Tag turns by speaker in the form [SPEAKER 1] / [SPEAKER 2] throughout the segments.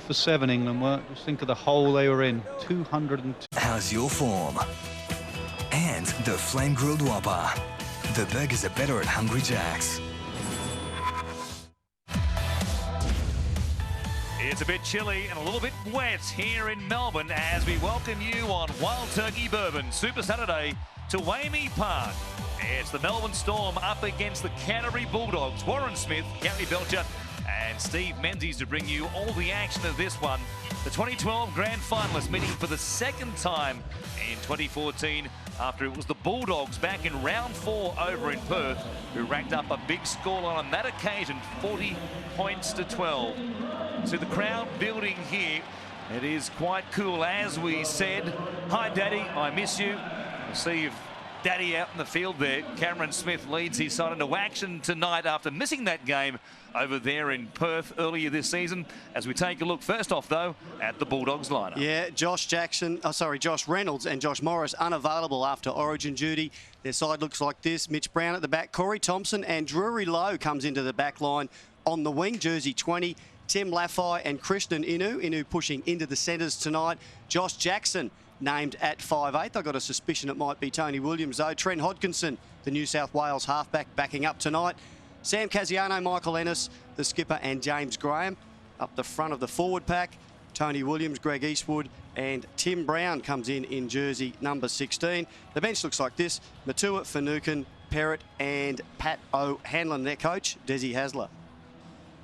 [SPEAKER 1] for 7 England were. Just think of the hole they were in. 202.
[SPEAKER 2] How's your form? And the Flame Grilled Whopper. The burgers are better at Hungry Jack's.
[SPEAKER 3] It's a bit chilly and a little bit wet here in Melbourne as we welcome you on Wild Turkey Bourbon Super Saturday to AAMI Park. It's the Melbourne Storm up against the Canterbury Bulldogs. Warren Smith, Gary Belcher and Steve Menzies to bring you all the action of this one. The 2012 Grand Finalists meeting for the second time in 2014 after it was the Bulldogs back in round 4 over in Perth who racked up a big scoreline on that occasion, 40 points to 12. So the crowd building here. It is quite cool, as we said. Hi, Daddy, I miss you. We'll see if Daddy out in the field there. Cameron Smith leads his side into action tonight after missing that game over there in Perth earlier this season. As we take a look first off, though, at the Bulldogs lineup.
[SPEAKER 4] Yeah, Josh Reynolds and Josh Morris unavailable after Origin duty. Their side looks like this. Mitch Brown at the back. Corey Thompson and Drury Lowe comes into the back line on the wing, jersey 20. Tim Laffey and Krishnan Inu pushing into the centres tonight. Josh Jackson named at 5'8". I got a suspicion it might be Tony Williams, though. Trent Hodkinson, the New South Wales halfback, backing up tonight. Sam Casiano, Michael Ennis, the skipper, and James Graham up the front of the forward pack. Tony Williams, Greg Eastwood, and Tim Brown comes in jersey number 16. The bench looks like this. Matua, Finucane, Perrott, and Pat O'Hanlon, their coach, Desi Hasler.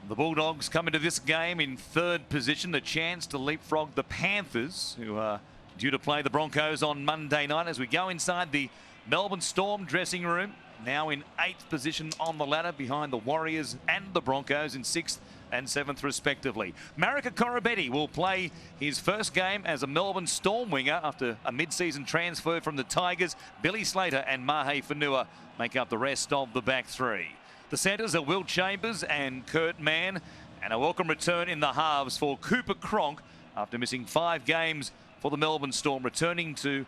[SPEAKER 3] The Bulldogs come into this game in 3rd position, a chance to leapfrog the Panthers, who are due to play the Broncos on Monday night. As we go inside the Melbourne Storm dressing room, now in 8th position on the ladder behind the Warriors and the Broncos in 6th and 7th respectively. Marika Koroibete will play his first game as a Melbourne Storm winger after a mid-season transfer from the Tigers. Billy Slater and Mahe Whenua make up the rest of the back three. The centres are Will Chambers and Kurt Mann, and a welcome return in the halves for Cooper Cronk after missing 5 games for the Melbourne Storm, returning to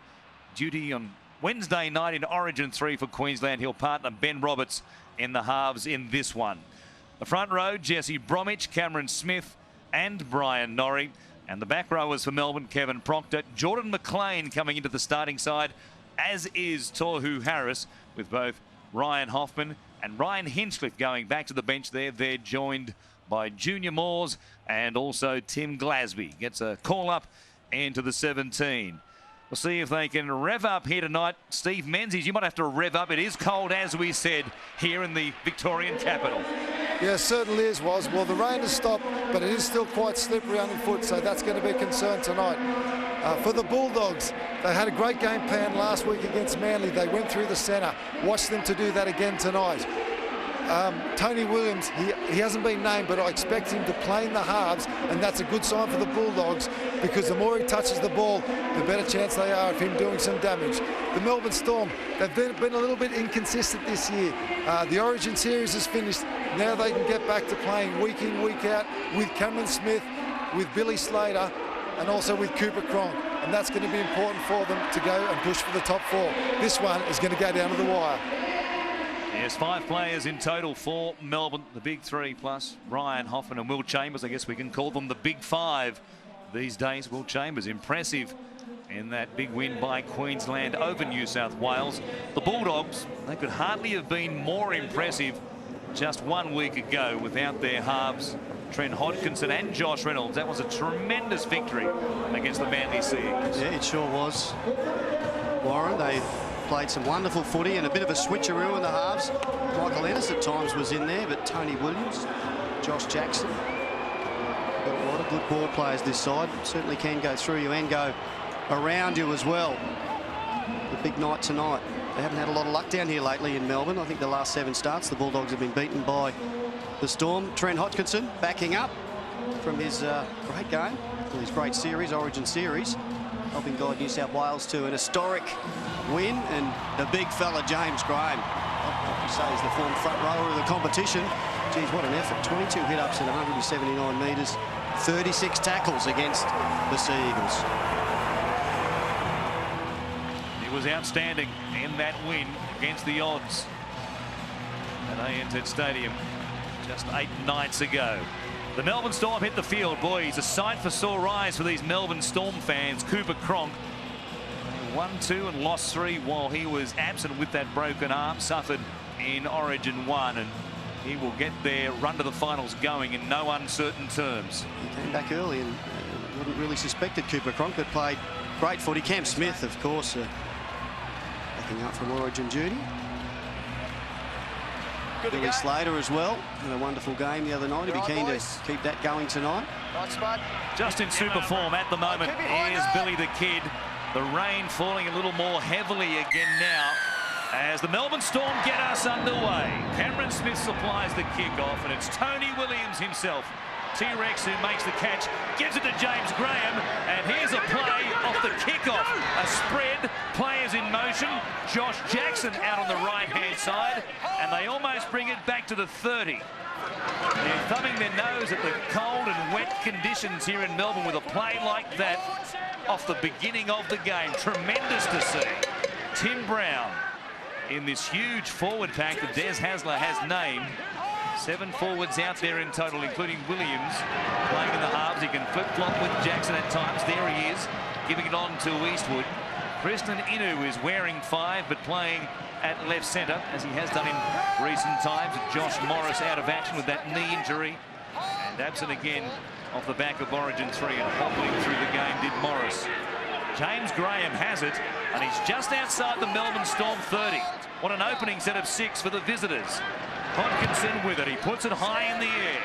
[SPEAKER 3] duty on Wednesday night in Origin 3 for Queensland. He'll partner Ben Roberts in the halves in this one. The front row, Jesse Bromwich, Cameron Smith and Brian Norrie. And the back rowers for Melbourne, Kevin Proctor, Jordan McLean coming into the starting side, as is Tohu Harris, with both Ryan Hoffman and Ryan Hinchcliffe going back to the bench there. They're joined by Junior Moores and also Tim Glasby. Gets a call up into the 17. We'll see if they can rev up here tonight. Steve Menzies, you might have to rev up. It is cold, as we said, here in the Victorian capital.
[SPEAKER 5] Yeah, it certainly is, Was. Well, the rain has stopped, but it is still quite slippery underfoot, so that's going to be a concern tonight. For the Bulldogs, they had a great game plan last week against Manly. They went through the centre. Watch them to do that again tonight. Tony Williams, he hasn't been named, but I expect him to play in the halves, and that's a good sign for the Bulldogs, because the more he touches the ball, the better chance they are of him doing some damage. The Melbourne Storm, they've been a little bit inconsistent this year. The Origin series is finished. Now they can get back to playing week in, week out with Cameron Smith, with Billy Slater, and also with Cooper Cronk. And that's going to be important for them to go and push for the top 4. This one is going to go down to the wire.
[SPEAKER 3] Yes, 5 players in total for Melbourne, the big 3 plus Ryan Hoffman and Will Chambers. I guess we can call them the big 5 these days. Will Chambers, impressive in that big win by Queensland over New South Wales. The Bulldogs, they could hardly have been more impressive just 1 week ago without their halves, Trent Hodkinson and Josh Reynolds. That was a tremendous victory against the Manly Sea Eagles.
[SPEAKER 4] Yeah, it sure was. Warren, they played some wonderful footy and a bit of a switcheroo in the halves. Michael Ennis at times was in there, but Tony Williams, Josh Jackson. Got a lot of good ball players this side. Certainly can go through you and go around you as well. The big night tonight. They haven't had a lot of luck down here lately in Melbourne. I think the last 7 starts, the Bulldogs have been beaten by the Storm. Trent Hodkinson backing up from his great game, his great series, Origin series, helping guide New South Wales to an historic win. And the big fella, James Graham, he says the former front rower of the competition. Geez, what an effort. 22 hit-ups at 179 metres, 36 tackles against the Sea Eagles.
[SPEAKER 3] He was outstanding in that win against the odds at ANZ Stadium just 8 nights ago. The Melbourne Storm hit the field. Boy, he's a sight for sore eyes for these Melbourne Storm fans. Cooper Cronk won 2 and lost 3 while he was absent with that broken arm suffered in Origin 1, and he will get their run to the finals going in no uncertain terms.
[SPEAKER 4] He came back early and wasn't really suspected, Cooper Cronk, but played great footy. Cam Smith, of course, backing up from Origin duty. Billy Slater as well, in a wonderful game the other night. He'll be keen to keep that going tonight.
[SPEAKER 3] Just in super form at the moment. Here's Billy the Kid. The rain falling a little more heavily again now as the Melbourne Storm get us underway. Cameron Smith supplies the kick-off, and it's Tony Williams himself, T-Rex, who makes the catch, gives it to James Graham, and here's a play off the kick-off. A spread, players in motion. Josh Jackson out on the right-hand side, and they almost bring it back to the 30. They're thumbing their nose at the cold and wet conditions here in Melbourne with a play like that off the beginning of the game. Tremendous to see. Tim Brown in this huge forward pack that Des Hasler has named. 7 forwards out there in total, including Williams playing in the halves. He can flip-flop with Jackson at times. There he is, giving it on to Eastwood. Kristen Inu is wearing 5, but playing at left centre, as he has done in recent times. Josh Morris out of action with that knee injury. And absent again off the back of Origin 3, and hobbling through the game did Morris. James Graham has it, and he's just outside the Melbourne Storm 30. What an opening set of 6 for the visitors. Hodkinson with it. He puts it high in the air.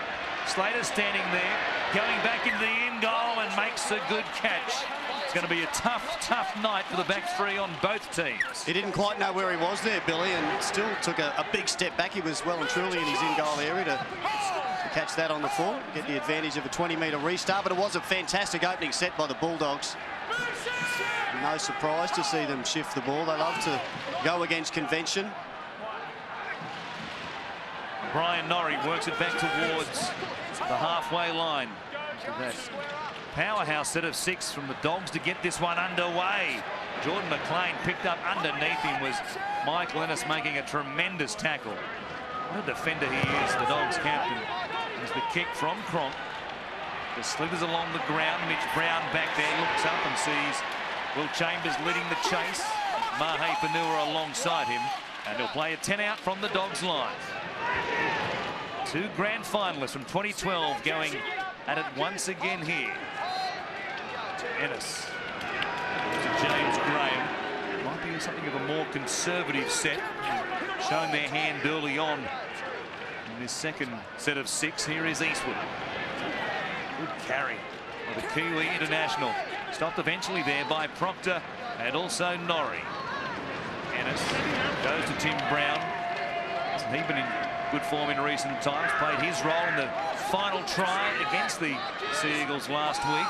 [SPEAKER 3] Slater standing there, going back into the in goal and makes a good catch. It's going to be a tough night for the back 3 on both teams.
[SPEAKER 4] He didn't quite know where he was there, Billy, and still took a big step back. He was well and truly in his in-goal area to catch that on the full, get the advantage of a 20-metre restart, but it was a fantastic opening set by the Bulldogs. No surprise to see them shift the ball. They love to go against convention.
[SPEAKER 3] Brian Norrie works it back towards the halfway line. That powerhouse set of 6 from the Dogs to get this one underway. Jordan McLean picked up underneath him was Michael Ennis making a tremendous tackle. What a defender he is, the Dogs captain. There's the kick from Cronk. Just slithers along the ground. Mitch Brown back there looks up and sees Will Chambers leading the chase. Mahe Fanua alongside him, and he'll play a 10 out from the Dogs line. 2 grand finalists from 2012 going at it once again here. Ennis to James Graham. Might be something of a more conservative set, showing their hand early on in this second set of 6. Here is Eastwood. Good carry by the Kiwi international. Stopped eventually there by Proctor and also Norrie. Ennis goes to Tim Brown. Hasn't he been in good form in recent times? Played his role in the final try against the Sea Eagles last week.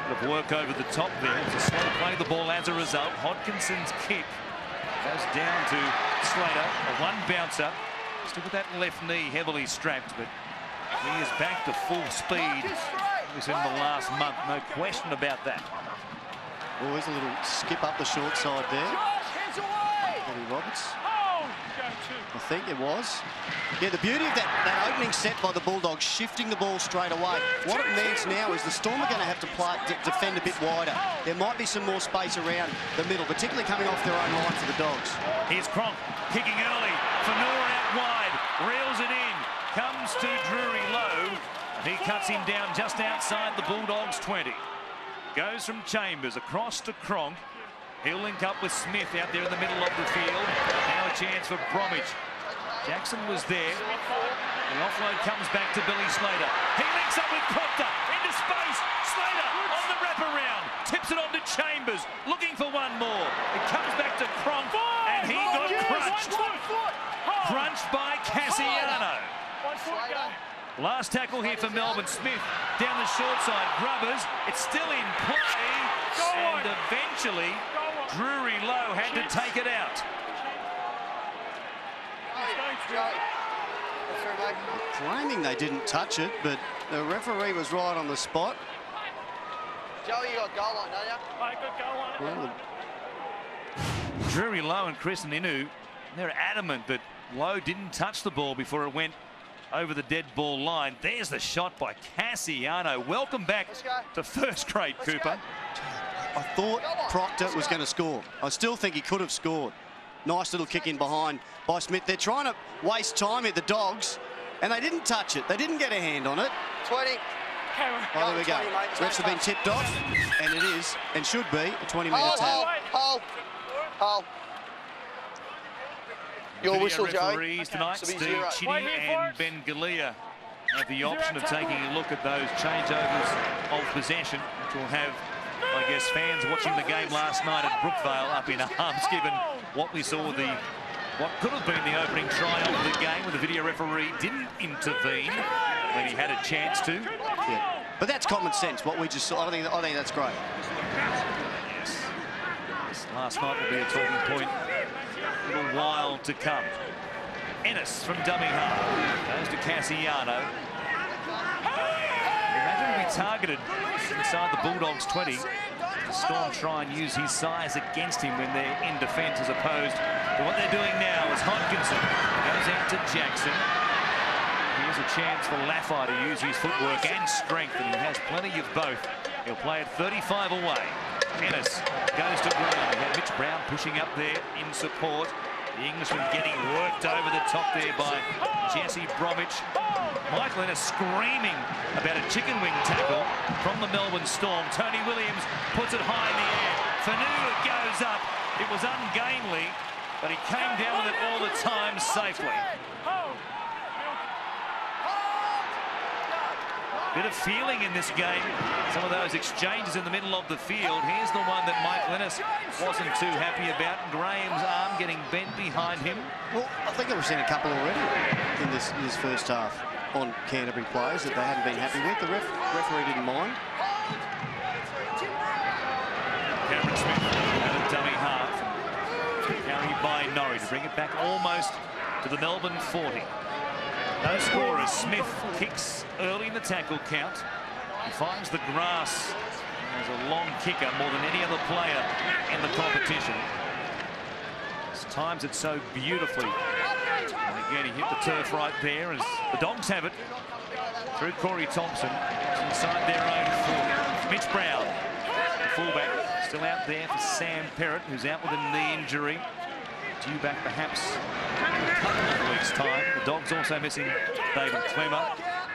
[SPEAKER 3] Bit of work over the top there. It's a slow play the ball as a result. Hodkinson's kick goes down to Slater. A 1 bounce up. Still with that left knee heavily strapped, but he is back to full speed. He was in the last month, no question about that.
[SPEAKER 4] Always a little skip up the short side there. Eddie Roberts, I think it was. Yeah, the beauty of that opening set by the Bulldogs, shifting the ball straight away. What it means now is the Storm are going to have to defend a bit wider. There might be some more space around the middle, particularly coming off their own line for the Dogs.
[SPEAKER 3] Here's Cronk kicking early. Fanua out wide, reels it in, comes to Drury Lowe. He cuts him down just outside the Bulldogs 20. Goes from Chambers across to Cronk. He'll link up with Smith out there in the middle of the field. Now a chance for Bromwich. Jackson was there. The offload comes back to Billy Slater. He links up with Proctor into space. Slater on the wraparound. Tips it on to Chambers. Looking for one more. It comes back to Cronk. And he got crunched. Crunched by Cassiano. Last tackle here for Melbourne. Smith down the short side. Grubbers. It's still in play. And eventually, Drury Lowe had to take it out.
[SPEAKER 4] Claiming they didn't touch it, but the referee was right on the spot.
[SPEAKER 6] Joey, you got goal line, don't you? I got goal line.
[SPEAKER 4] Well,
[SPEAKER 3] Drury Lowe and Kristen Inu, they're adamant that Lowe didn't touch the ball before it went over the dead ball line. There's the shot by Cassiano. Welcome back to first grade, Cooper.
[SPEAKER 4] I thought Proctor was going to score. I still think he could have scored. Nice little kick in behind by Smith. They're trying to waste time here, the Dogs, and they didn't touch it. They didn't get a hand on it.
[SPEAKER 6] 20.
[SPEAKER 4] Oh, there we go. Refs have been tipped off, and it is, and should be, a 20-metre tap.
[SPEAKER 6] Hold. Your whistle, Joey.
[SPEAKER 3] Referees tonight, Steve Chitty and Ben Galea have the option of taking a look at those changeovers of possession, which will have, I guess, fans watching the game last night at Brookvale up in arms, given what we saw what could have been the opening try of the game, when the video referee didn't intervene when he had a chance to.
[SPEAKER 4] Yeah. But that's common sense, what we just saw. I think that's great.
[SPEAKER 3] Yes. This last night will be a talking point a little while to come. Ennis from dummy half goes to Cassiano. Imagine to be targeted inside the Bulldogs 20. The Storm try and use his size against him when they're in defence, as opposed to what they're doing now as Hodkinson goes out to Jackson. Here's a chance for Laffey to use his footwork and strength, and he has plenty of both. He'll play it 35 away. Ennis goes to Brown. We had Mitch Brown pushing up there in support. The Englishman getting worked over the top there by Jesse Bromwich. Michael Ennis screaming about a chicken wing tackle from the Melbourne Storm. Tony Williams puts it high in the air. Fanua goes up. It was ungainly, but he came down with it all the time safely. Bit of feeling in this game. Some of those exchanges in the middle of the field. Here's the one that Mike Lennis wasn't too happy about. Graham's arm getting bent behind him.
[SPEAKER 4] Well, I think we've seen a couple already in this first half on Canterbury players that they hadn't been happy with. The referee didn't mind.
[SPEAKER 3] Cameron Smith at a dummy half. Carried by Norrie to bring it back almost to the Melbourne 40. No scorers. Smith kicks early in the tackle count. He finds the grass as a long kicker more than any other player in the competition. He times it so beautifully. And again, he hit the turf right there as the Dogs have it through Corey Thompson. Inside their own 40. Mitch Brown, the fullback, still out there for Sam Perrott, who's out with a knee injury. Due back perhaps in a couple of weeks' time. The Dogs also missing David Clemmer.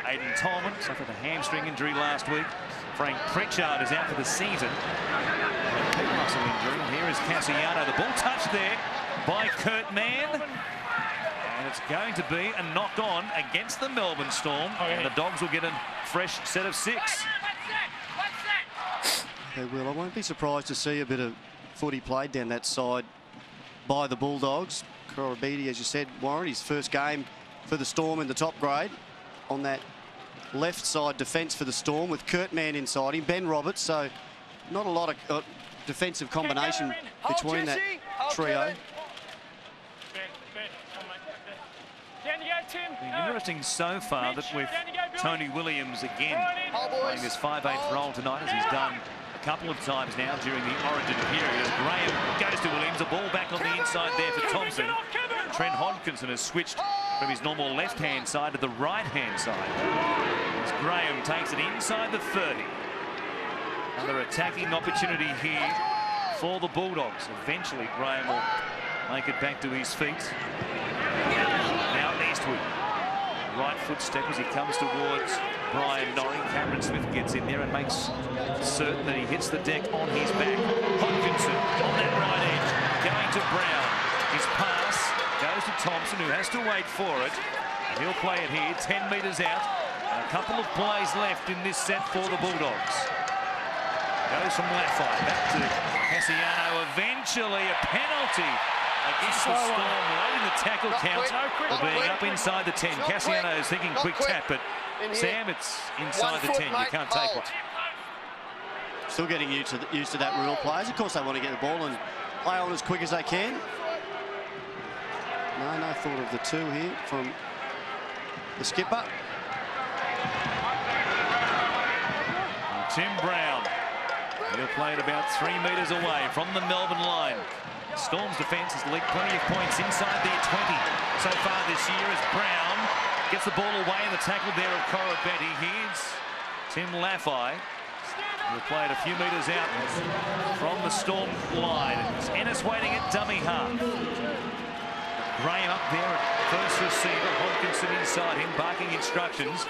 [SPEAKER 3] Aidan Tolman suffered a hamstring injury last week. Frank Pritchard is out for the season. Pec muscle injury. Here is Cassiano. The ball touched there by Kurt Mann. And it's going to be a knock-on against the Melbourne Storm. And the Dogs will get a fresh set of 6.
[SPEAKER 4] They will. I won't be surprised to see a bit of footy played down that side by the Bulldogs. Korobidi, as you said, Warren, his first game for the Storm in the top grade. On that left side defence for the Storm with Kurt Mann inside him, Ben Roberts, so not a lot of defensive combination between that trio.
[SPEAKER 3] Interesting so far that with Tony Williams again playing this 5/8 role tonight, as he's done a couple of times now during the Origin period. Graham goes to Williams, a ball back on the inside there for Thompson. Trent Hodkinson has switched from his normal left-hand side to the right-hand side. As Graham takes it inside the 30. Another attacking opportunity here for the Bulldogs. Eventually, Graham will make it back to his feet. Now Eastwood. Right foot step as he comes towards Brian Norrie. Cameron Smith gets in there and makes certain that he hits the deck on his back. Hodkinson on that right edge, going to Brown. His pass goes to Thompson, who has to wait for it. He'll play it here, 10 metres out. A couple of plays left in this set for the Bulldogs. Goes from Laffey back to Cassiano. Eventually a penalty against the Storm, late in the tackle count, for being up inside the 10. Cassiano is thinking quick tap, but Sam, it's inside the 10. You can't take it.
[SPEAKER 4] Still getting used to that rule, players. Of course, they want to get the ball and play on as quick as they can. No thought of the 2 here from the skipper.
[SPEAKER 3] And Tim Brown. He'll play it about 3 metres away from the Melbourne line. Storm's defence has leaked plenty of points inside their 20 so far this year as Brown Gets the ball away in the tackle there of Corabetti. Here's Tim Laffey, who played a few metres out from the Storm line. It's Ennis waiting at dummy half. Graham up there at first receiver. Hodkinson inside him, barking instructions.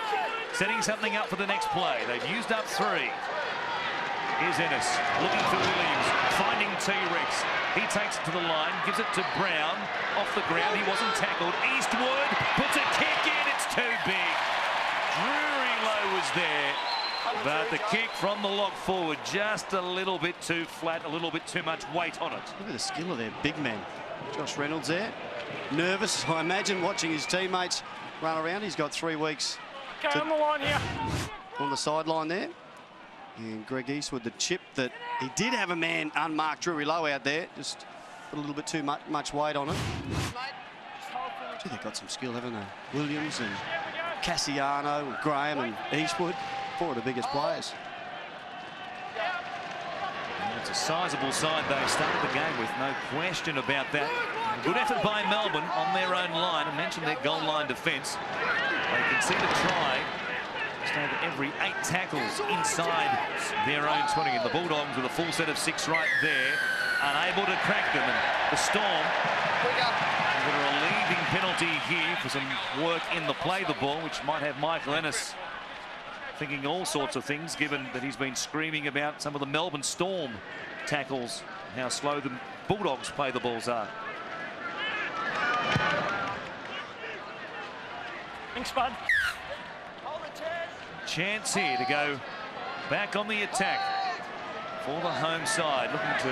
[SPEAKER 3] Setting something up for the next play. They've used up 3. Here's Ennis looking for Williams, finding T-Rex. He takes it to the line, gives it to Brown. Off the ground, he wasn't tackled. Eastwood puts a kick in, it's too big. Drury Lowe was there, but the kick from the lock forward just a little bit too flat, a little bit too much weight on it.
[SPEAKER 4] Look at the skill of their big men. Josh Reynolds there, nervous, I imagine, watching his teammates run around. He's got 3 weeks
[SPEAKER 7] on the line here.
[SPEAKER 4] On the sideline there. And Greg Eastwood, the chip that he did have a man unmarked, Drury Lowe out there, just put a little bit too much weight on it. Gee, they've got some skill, haven't they? Williams and Cassiano and Graham and Eastwood, 4 of the biggest players.
[SPEAKER 3] It's a sizable side they started the game with, no question about that. Good effort by Melbourne on their own line. I mentioned their goal line defence. They conceded a try. Just over every 8 tackles inside their own 20. And the Bulldogs with a full set of 6 right there, unable to crack them. And the Storm with a relieving penalty here for some work in the play the ball, which might have Michael Ennis thinking all sorts of things, given that he's been screaming about some of the Melbourne Storm tackles, how slow the Bulldogs play the balls are.
[SPEAKER 7] Thanks, bud.
[SPEAKER 3] Chance here to go back on the attack for the home side, looking to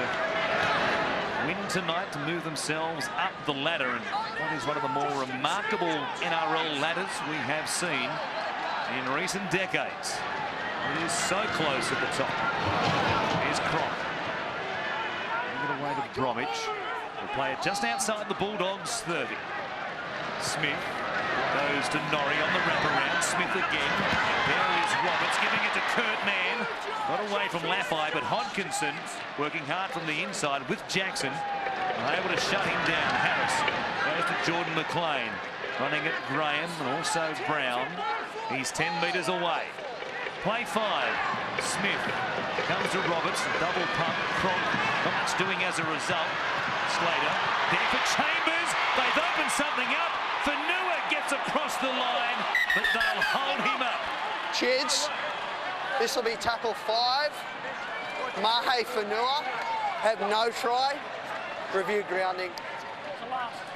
[SPEAKER 3] win tonight to move themselves up the ladder, and what is one of the more remarkable NRL ladders we have seen in recent decades. It is so close at the top. Here's Cronk. Give it away to Bromwich. We'll play it just outside the Bulldogs 30. Smith goes to Norrie on the wraparound. Smith again. There is Roberts giving it to Kurt Mann. Got away from Laffey, but Hodkinson working hard from the inside with Jackson. Able to shut him down. Harris goes to Jordan McLean. Running at Graham and also Brown. He's 10 metres away. Play 5. Smith comes to Roberts. Double pump. Cronk not much doing as a result. Slater there for Chambers. They've opened something up. Fanua gets across the line, but they'll hold him up.
[SPEAKER 6] Chids, this will be tackle 5. Mahe Fanua have no try. Review grounding.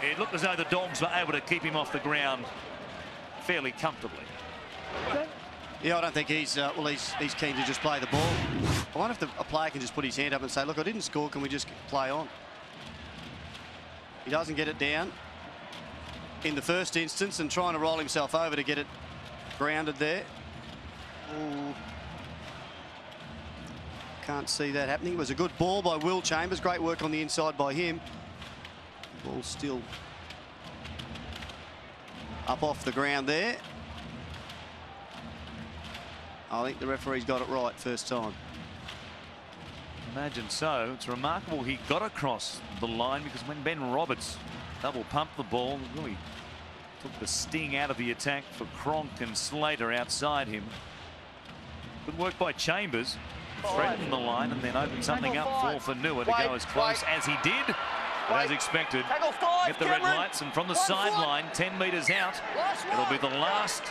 [SPEAKER 3] It looked as though the Dogs were able to keep him off the ground fairly comfortably.
[SPEAKER 4] Yeah, I don't think he's keen to just play the ball. I wonder if a player can just put his hand up and say, look, I didn't score, can we just play on? He doesn't get it down in the first instance and trying to roll himself over to get it grounded there. Ooh. Can't see that happening. It was a good ball by Will Chambers. Great work on the inside by him. Ball still up off the ground there. I think the referee's got it right first time.
[SPEAKER 3] Imagine so. It's remarkable he got across the line, because when Ben Roberts double pumped the ball, really took the sting out of the attack for Cronk and Slater outside him. Good work by Chambers. Threatened the line and then opened something up for Fanua to go as close as he did. But as expected, get the red lights, and from the sideline, 10 metres out, it'll be the last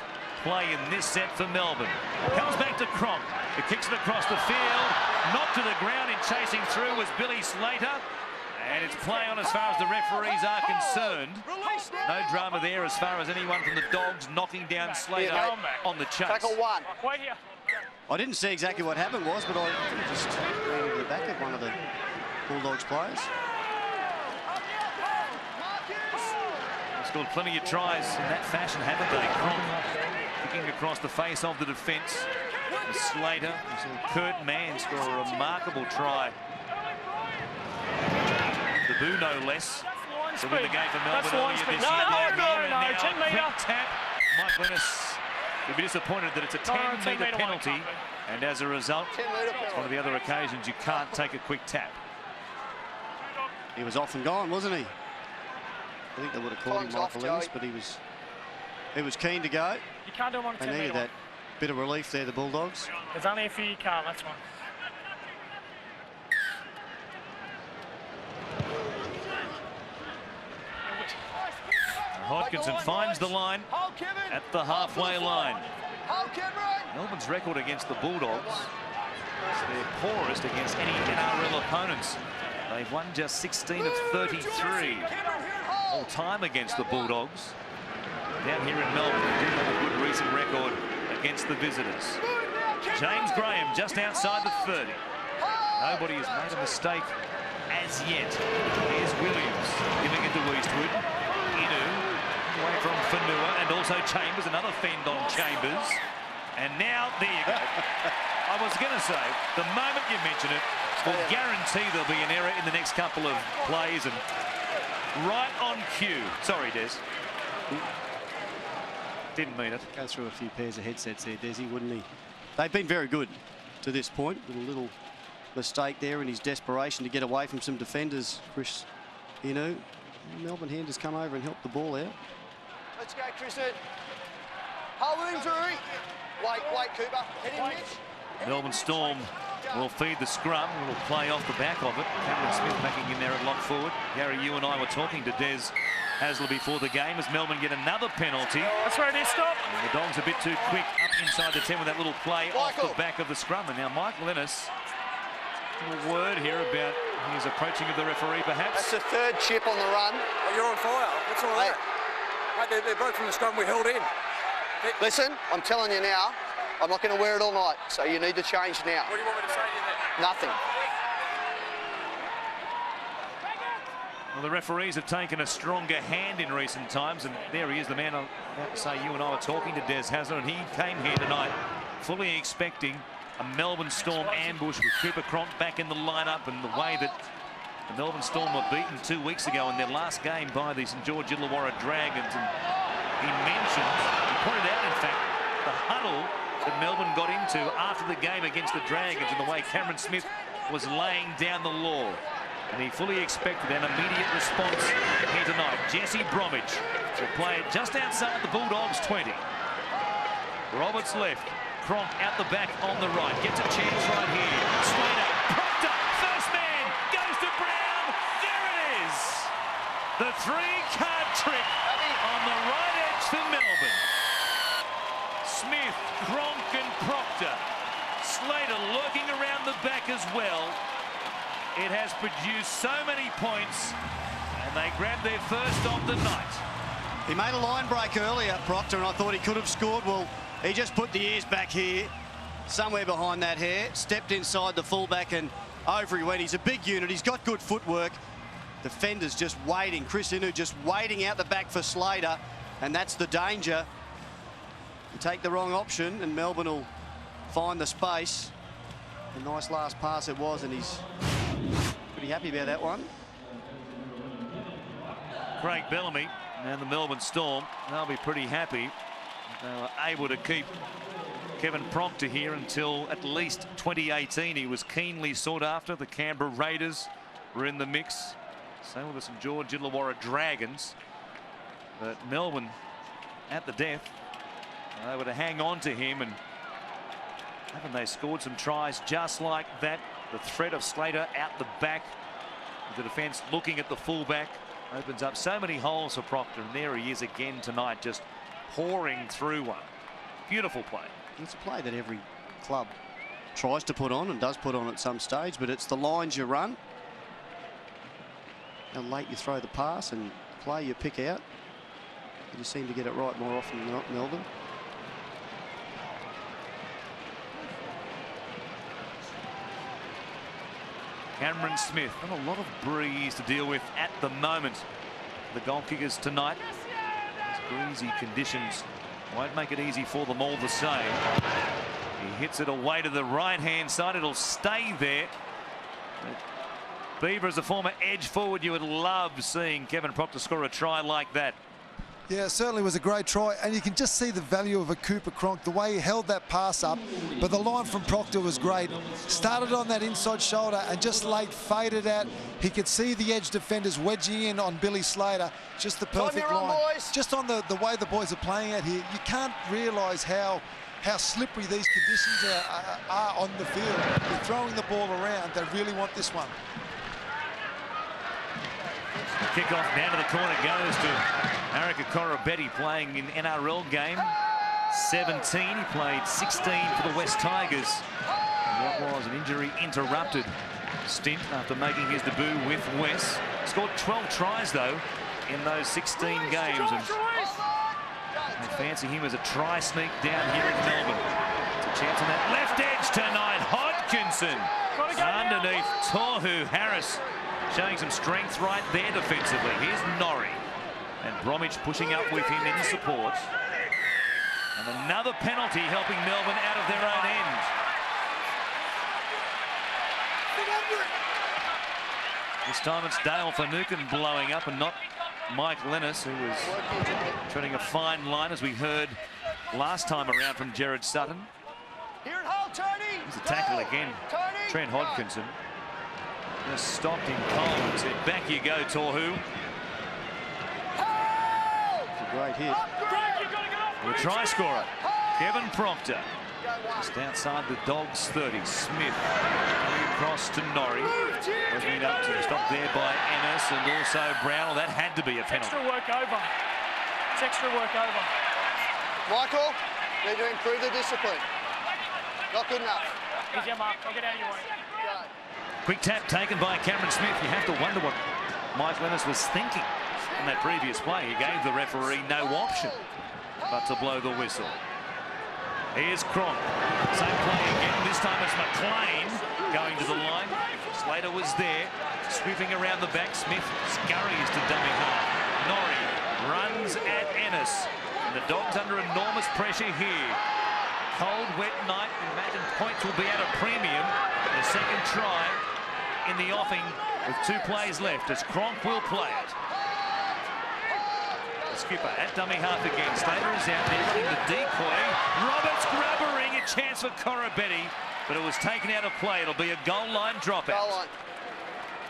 [SPEAKER 3] play in this set for Melbourne. Comes back to Cronk. It kicks it across the field. Knocked to the ground in chasing through was Billy Slater. And it's play on as far as the referees are concerned. No drama there as far as anyone from the Dogs knocking down Slater on the chase.
[SPEAKER 6] Tackle 1.
[SPEAKER 7] Wait here.
[SPEAKER 4] I didn't see exactly what happened was, but I just ran into the back of one of the Bulldogs players.
[SPEAKER 3] They've scored plenty of tries in that fashion, haven't they? Cronk kicking across the face of the defence. Slater, Kurt Mann score a remarkable try. Debut no less to win the game for Melbourne earlier this year.
[SPEAKER 7] No, 10 metre.
[SPEAKER 3] Tap. Mike Lennis will be disappointed that it's a 10-metre penalty, and as a result, it's one of the other occasions you can't take a quick tap.
[SPEAKER 4] He was off and gone, wasn't he? I think they would have called him Michael Lennis, but he was He was keen to go.
[SPEAKER 7] You can't do them on a
[SPEAKER 4] They
[SPEAKER 7] 10
[SPEAKER 4] needed
[SPEAKER 7] metre
[SPEAKER 4] that bit of relief there, the Bulldogs.
[SPEAKER 7] There's only a few you can't, that's one.
[SPEAKER 3] Hodkinson finds the line at the halfway line. Melbourne's record against the Bulldogs is their poorest against any NRL opponents. They've won just 16 of 33 all time against the Bulldogs. Down here in Melbourne, they do have a good recent record against the visitors. James Graham just outside the 30. Nobody has made a mistake as yet. Here's Williams giving it to Eastwood. Inu away from Fanua, and also Chambers, another fend on Chambers. And now, there you go. I was going to say, the moment you mention it, we'll guarantee there'll be an error in the next couple of plays, and right on cue. Sorry, Des. Didn't mean it.
[SPEAKER 4] Go through a few pairs of headsets there, Desi, wouldn't he? They've been very good to this point. With a little mistake there in his desperation to get away from some defenders, Chris Inu. Melbourne hand has come over and helped the ball out.
[SPEAKER 6] Let's go, Christian. Hold him, Drury. Wait, Cooper. Hit him, Mitch.
[SPEAKER 3] Melbourne Storm will feed the scrum. Will play off the back of it. Cameron Smith backing in there at lock forward. Gary, you and I were talking to Des Hasler before the game as Melbourne get another penalty.
[SPEAKER 7] That's where it is, stop.
[SPEAKER 3] And the Dogs a bit too quick up inside the 10 with that little play off the back of the scrum. And now Michael Ennis, a little word here about his approaching of the referee, perhaps.
[SPEAKER 6] That's the third chip on the run.
[SPEAKER 8] Oh, you're on fire. What's all that? Mate, they broke from the scrum we held in.
[SPEAKER 6] Listen, I'm telling you now, I'm not going to wear it all night, so you need to change now.
[SPEAKER 8] What do you want me to say to you there?
[SPEAKER 6] Nothing.
[SPEAKER 3] Well, the referees have taken a stronger hand in recent times, and there he is, the man I'm about to say you and I were talking to, Des Hasler, and he came here tonight fully expecting a Melbourne Storm ambush with Cooper Cronk back in the lineup, and the way that the Melbourne Storm were beaten 2 weeks ago in their last game by the St George Illawarra Dragons. And he pointed out, in fact, the huddle that Melbourne got into after the game against the Dragons and the way Cameron Smith was laying down the law. And he fully expected an immediate response here tonight. Jesse Bromwich will play it just outside the Bulldogs 20. Roberts left. Cronk out the back on the right. Gets a chance right here. Slater, Proctor, first man, goes to Brown. There it is. The three-card trick on the right edge for Melbourne. Smith, Cronk and Proctor. Slater lurking around the back as well. It has produced so many points, and they grabbed their first of the night.
[SPEAKER 4] He made a line break earlier, Proctor, and I thought he could have scored. Well, he just put the ears back here, somewhere behind that hair, stepped inside the fullback, and over he went. He's a big unit. He's got good footwork. Defenders just waiting. Chris Inu just waiting out the back for Slater, and that's the danger. You take the wrong option, and Melbourne will find the space. A nice last pass it was, and he's pretty happy about that one.
[SPEAKER 3] Craig Bellamy and the Melbourne Storm, they'll be pretty happy. They were able to keep Kevin Proctor here until at least 2018. He was keenly sought after. The Canberra Raiders were in the mix. So were the St George Illawarra Dragons. But Melbourne at the death, they were to hang on to him, and haven't they scored some tries just like that? The threat of Slater out the back, with the defence looking at the fullback, opens up so many holes for Proctor, and there he is again tonight, just pouring through one. Beautiful play.
[SPEAKER 4] It's a play that every club tries to put on and does put on at some stage, but it's the lines you run, how late you throw the pass, and the play you pick out. You just seem to get it right more often than not, Melbourne.
[SPEAKER 3] Cameron Smith, and a lot of breeze to deal with at the moment. The goal kickers tonight, these breezy conditions won't make it easy for them all the same. He hits it away to the right-hand side. It'll stay there. Beaver, as a former edge forward, you would love seeing Kevin Proctor score a try like that.
[SPEAKER 5] Yeah, it certainly was a great try, and you can just see the value of a Cooper Cronk, the way he held that pass up, but the line from Proctor was great. Started on that inside shoulder and just late faded out. He could see the edge defenders wedging in on Billy Slater, just the perfect line. Just on the way the boys are playing out here, you can't realise how slippery these conditions are on the field. They're throwing the ball around. They really want this one.
[SPEAKER 3] Kick-off down to the corner goes to Harika Korobetti, playing in NRL game 17. He played 16 for the West Tigers. And what was an injury-interrupted stint after making his debut with West. Scored 12 tries, though, in those 16 games. And they fancy him as a try sneak down here in Melbourne. It's a chance on that left edge tonight. Hodkinson underneath Tohu Harris. Showing some strength right there defensively. Here's Norrie. And Bromwich pushing up with him in support. And another penalty helping Melbourne out of their own end. This time it's Dale Finucane blowing up and not Mike Lennis, who was treading a fine line, as we heard last time around from Jared Sutton. Here's a tackle again. Trent Hodkinson. Just stopped in cold and said, back you go, Tohu.
[SPEAKER 4] It's a great hit.
[SPEAKER 3] The try scorer, Kevin Proctor. Just outside the Dogs 30. Smith coming across to Norrie. Working up to stop there by Ennis and also Brown. Well, that had to be a penalty.
[SPEAKER 7] Extra work over. It's extra work over.
[SPEAKER 6] Michael, need to improve the discipline. Not good enough.
[SPEAKER 7] Here's your mark. I'll get out of your way.
[SPEAKER 3] Quick tap taken by Cameron Smith. You have to wonder what Mike Lennis was thinking in that previous play. He gave the referee no option but to blow the whistle. Here's Cronk. Same play again. This time it's McLean going to the line. Slater was there, sweeping around the back. Smith scurries to dummy half. Norrie runs at Ennis. And the Dogs under enormous pressure here. Cold, wet night. Imagine points will be at a premium. The second try in the offing with 2 plays left as Cronk will play it. The skipper at dummy half again. Slater is out there running the decoy. Roberts grubbering, a chance for Korobetti, but it was taken out of play. It'll be a goal line dropout.
[SPEAKER 6] Goal line.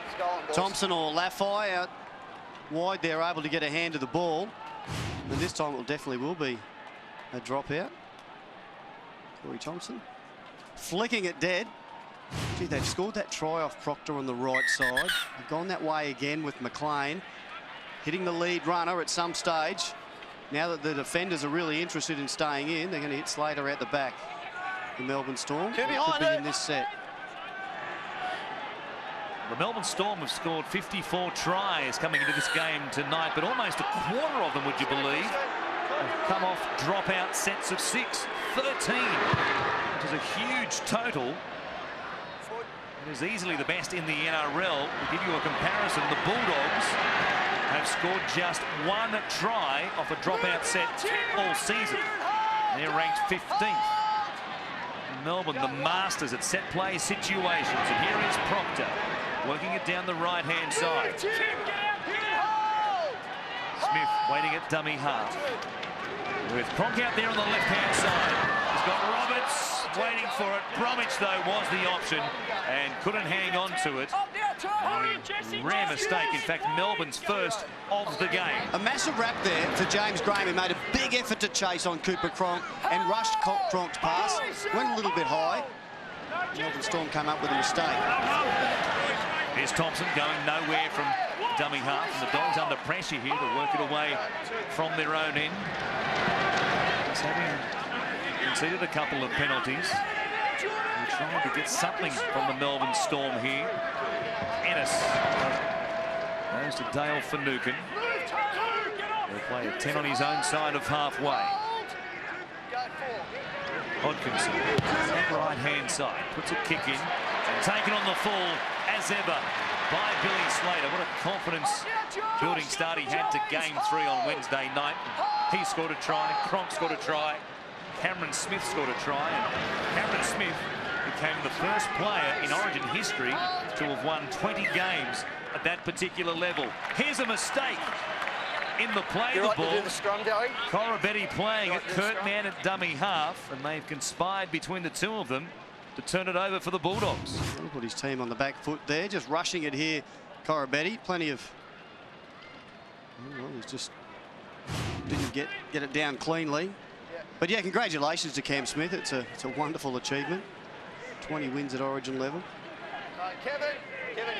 [SPEAKER 6] It's goal line, boys.
[SPEAKER 4] Thompson or Laffey out wide. They're able to get a hand to the ball. And this time it definitely will be a dropout. Corey Thompson flicking it dead. Gee, they've scored that try off Proctor on the right side. They've gone that way again with McLean. Hitting the lead runner at some stage. Now that the defenders are really interested in staying in, they're going to hit Slater out the back. The Melbourne Storm could be in this set.
[SPEAKER 3] The Melbourne Storm have scored 54 tries coming into this game tonight, but almost a quarter of them, would you believe, have come off dropout sets of 6. 13, which is a huge total. It is easily the best in the NRL. To give you a comparison, the Bulldogs have scored just 1 try off a dropout set all season. They're ranked 15th. In Melbourne, the masters at set play situations. And here is Proctor working it down the right-hand side. Smith waiting at dummy half. With Cronk out there on the left-hand side. He's got Roberts waiting for it. Bromwich, though, was the option and couldn't hang on to it. Rare mistake. In fact, Melbourne's first of the game.
[SPEAKER 4] A massive wrap there for James Graham. He made a big effort to chase on Cooper Cronk and rushed Cronk's pass. Went a little bit high. Melbourne Storm came up with a mistake.
[SPEAKER 3] Here's Thompson going nowhere from dummy half. And the Dogs under pressure here to work it away from their own end. Just having conceded a couple of penalties. They're trying to get something from the Melbourne Storm here. Ennis goes to Dale Finucane. They'll play a 10 on his own side of halfway. Hodkinson, right-hand side, puts a kick in and taken on the full as ever by Billy Slater. What a confidence-building start he had to Game 3 on Wednesday night. He scored a try, Cronk scored a try, Cameron Smith scored a try, and Cameron Smith became the first player in Origin history to have won 20 games at that particular level. Here's a mistake in the play.
[SPEAKER 8] You're
[SPEAKER 3] The
[SPEAKER 8] right to
[SPEAKER 3] ball.
[SPEAKER 8] do the scrum, Joey.
[SPEAKER 3] Corabetti playing it.
[SPEAKER 8] Right, do the
[SPEAKER 3] Kurt
[SPEAKER 8] scrum.
[SPEAKER 3] Mann at dummy half, and they've conspired between the two of them to turn it over for the Bulldogs.
[SPEAKER 4] He'll put his team on the back foot there, just rushing it here. Corabetti, plenty of. Well, he's just didn't get it down cleanly. But yeah, congratulations to Cam Smith. It's a wonderful achievement. 20 wins at Origin level.
[SPEAKER 6] Kevin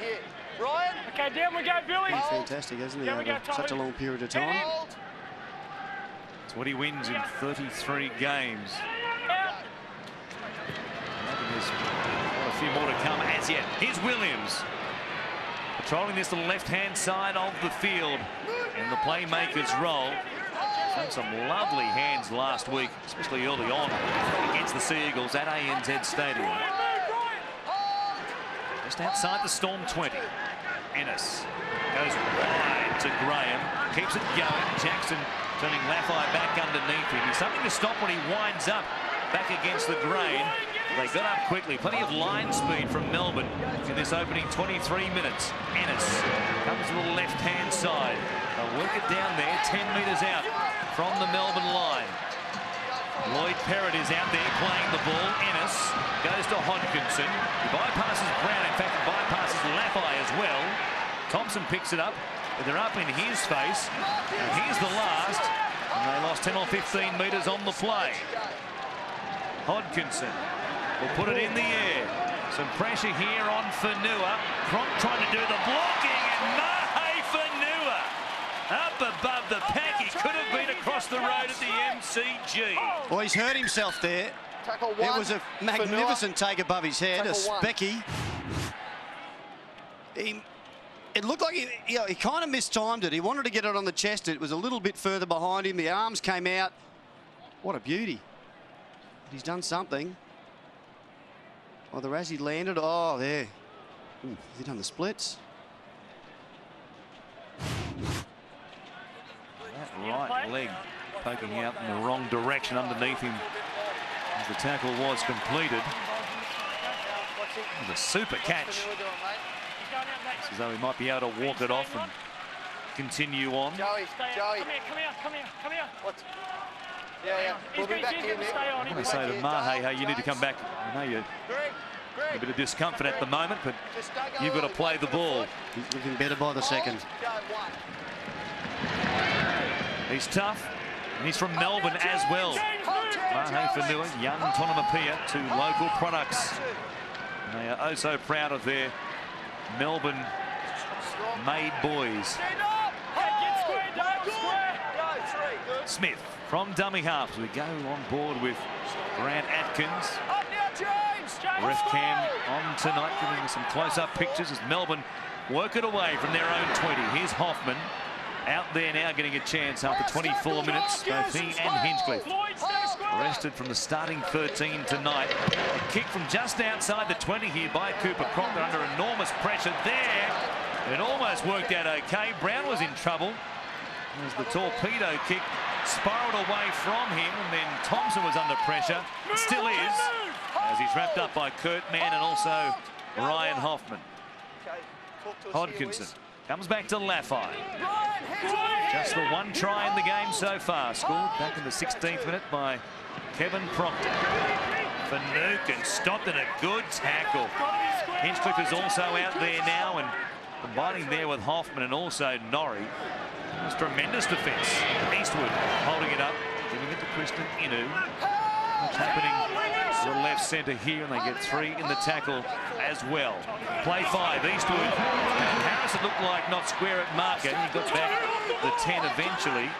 [SPEAKER 6] here. Ryan.
[SPEAKER 7] Okay, down we go, Billy.
[SPEAKER 4] Been fantastic, hasn't he,
[SPEAKER 7] Down we go,
[SPEAKER 4] over
[SPEAKER 7] Tommy.
[SPEAKER 4] such a long period of time?
[SPEAKER 6] Hold.
[SPEAKER 3] 20 wins in 33 games.
[SPEAKER 7] Out.
[SPEAKER 3] I think there's a few more to come as yet. Here's Williams. Patrolling this left-hand side of the field in the playmaker's role. Done some lovely hands last week, especially early on against the Sea Eagles at ANZ Stadium. Just outside the Storm 20. Ennis goes wide to Graham. Keeps it going. Jackson turning Laffey back underneath him. He's something to stop when he winds up back against the grain. They got up quickly. Plenty of line speed from Melbourne in this opening 23 minutes. Ennis comes to the left-hand side. They'll work it down there, 10 metres out from the Melbourne line. Lloyd Perrott is out there playing the ball. Ennis goes to Hodkinson. He bypasses Brown. In fact, he bypasses Laffey as well. Thompson picks it up, but they're up in his face. And here's the last. And they lost 10 or 15 metres on the play. Hodkinson will put it in the air. Some pressure here on Fanua. Cronk trying to do the blocking, and Mahe Fanua up above the pack. He could have been across the road at the MCG.
[SPEAKER 4] Well, he's hurt himself there.
[SPEAKER 6] Tackle one.
[SPEAKER 4] It was a magnificent take above his head,
[SPEAKER 6] Tackle
[SPEAKER 4] a
[SPEAKER 6] one.
[SPEAKER 4] specky. It looked like he kind of mistimed it. He wanted to get it on the chest. It was a little bit further behind him. The arms came out. What a beauty. He's done something. Oh, the Razzie landed. Oh, there. Ooh, has he done the splits?
[SPEAKER 3] That right leg poking out in the wrong direction underneath him as the tackle was completed. It was a super catch. As though he might be able to walk it off and continue on.
[SPEAKER 6] Joey.
[SPEAKER 7] Come here.
[SPEAKER 6] What's... Yeah. We'll be back here, Nick.
[SPEAKER 3] I'm going to say to Mahe, hey, you need to come back. I know you're a bit of discomfort at the moment, but you've got to play the ball.
[SPEAKER 4] He's looking better by the second.
[SPEAKER 3] He's tough, and he's from Melbourne as well. Mahe Fanua, young Tonomapia, two local products. And they are oh so proud of their Melbourne-made boys. Smith from dummy half. We go on board with Grant Atkins. Ref cam on tonight, giving us some close-up pictures as Melbourne work it away from their own 20. Here's Hoffman out there now getting a chance after 24 minutes. Both he and Hinchcliffe arrested from the starting 13 tonight. A kick from just outside the 20 here by Cooper Cronk. They're under enormous pressure there. It almost worked out okay. Brown was in trouble as the torpedo kick spiraled away from him, and then Thompson was under pressure. Still is, as he's wrapped up by Kurt Mann and also Ryan Hoffman. Hodkinson comes back to Laffey. Just the one try in the game so far. Scored back in the 16th minute by Kevin Proctor. Finucane stopped in a good tackle. Hinchcliffe is also out there now and combining there with Hoffman and also Norrie. It's tremendous defence. Eastwood holding it up, giving it to Kristen Inu. What's happening to the left centre here, and they get 3 in the tackle as well. Play 5, Eastwood. Harrison looked like not square at marker. He got back the 10 eventually.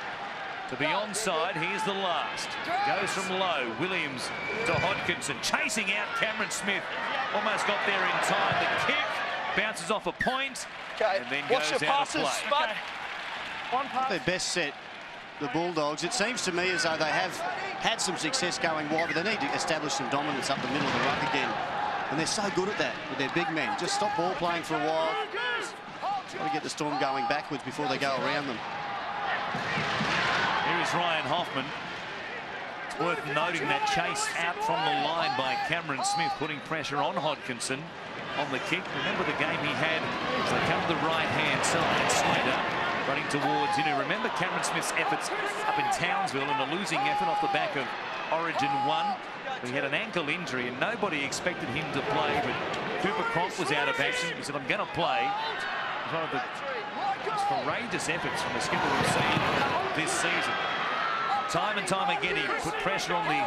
[SPEAKER 3] To be onside, here's the last. Goes from low. Williams to Hodkinson, chasing out Cameron Smith. Almost got there in time. The kick bounces off a point and then goes out of play.
[SPEAKER 7] One pass.
[SPEAKER 4] Their best set, the Bulldogs. It seems to me as though they have had some success going wide, but they need to establish some dominance up the middle of the ruck again. And they're so good at that with their big men. Just stop ball playing for a while. Got to get the Storm going backwards before they go around them.
[SPEAKER 3] Here is Ryan Hoffman. It's worth noting that chase out from the line by Cameron Smith, putting pressure on Hodkinson on the kick. Remember the game he had as they come to the right-hand side. Slater running towards, remember Cameron Smith's efforts up in Townsville and a losing effort off the back of Origin 1. He had an ankle injury and nobody expected him to play, but Cooper Cronk was out of action. He said, I'm going to play. It was one of the most courageous efforts from the skipper we've seen this season. Time and time again, he put pressure on the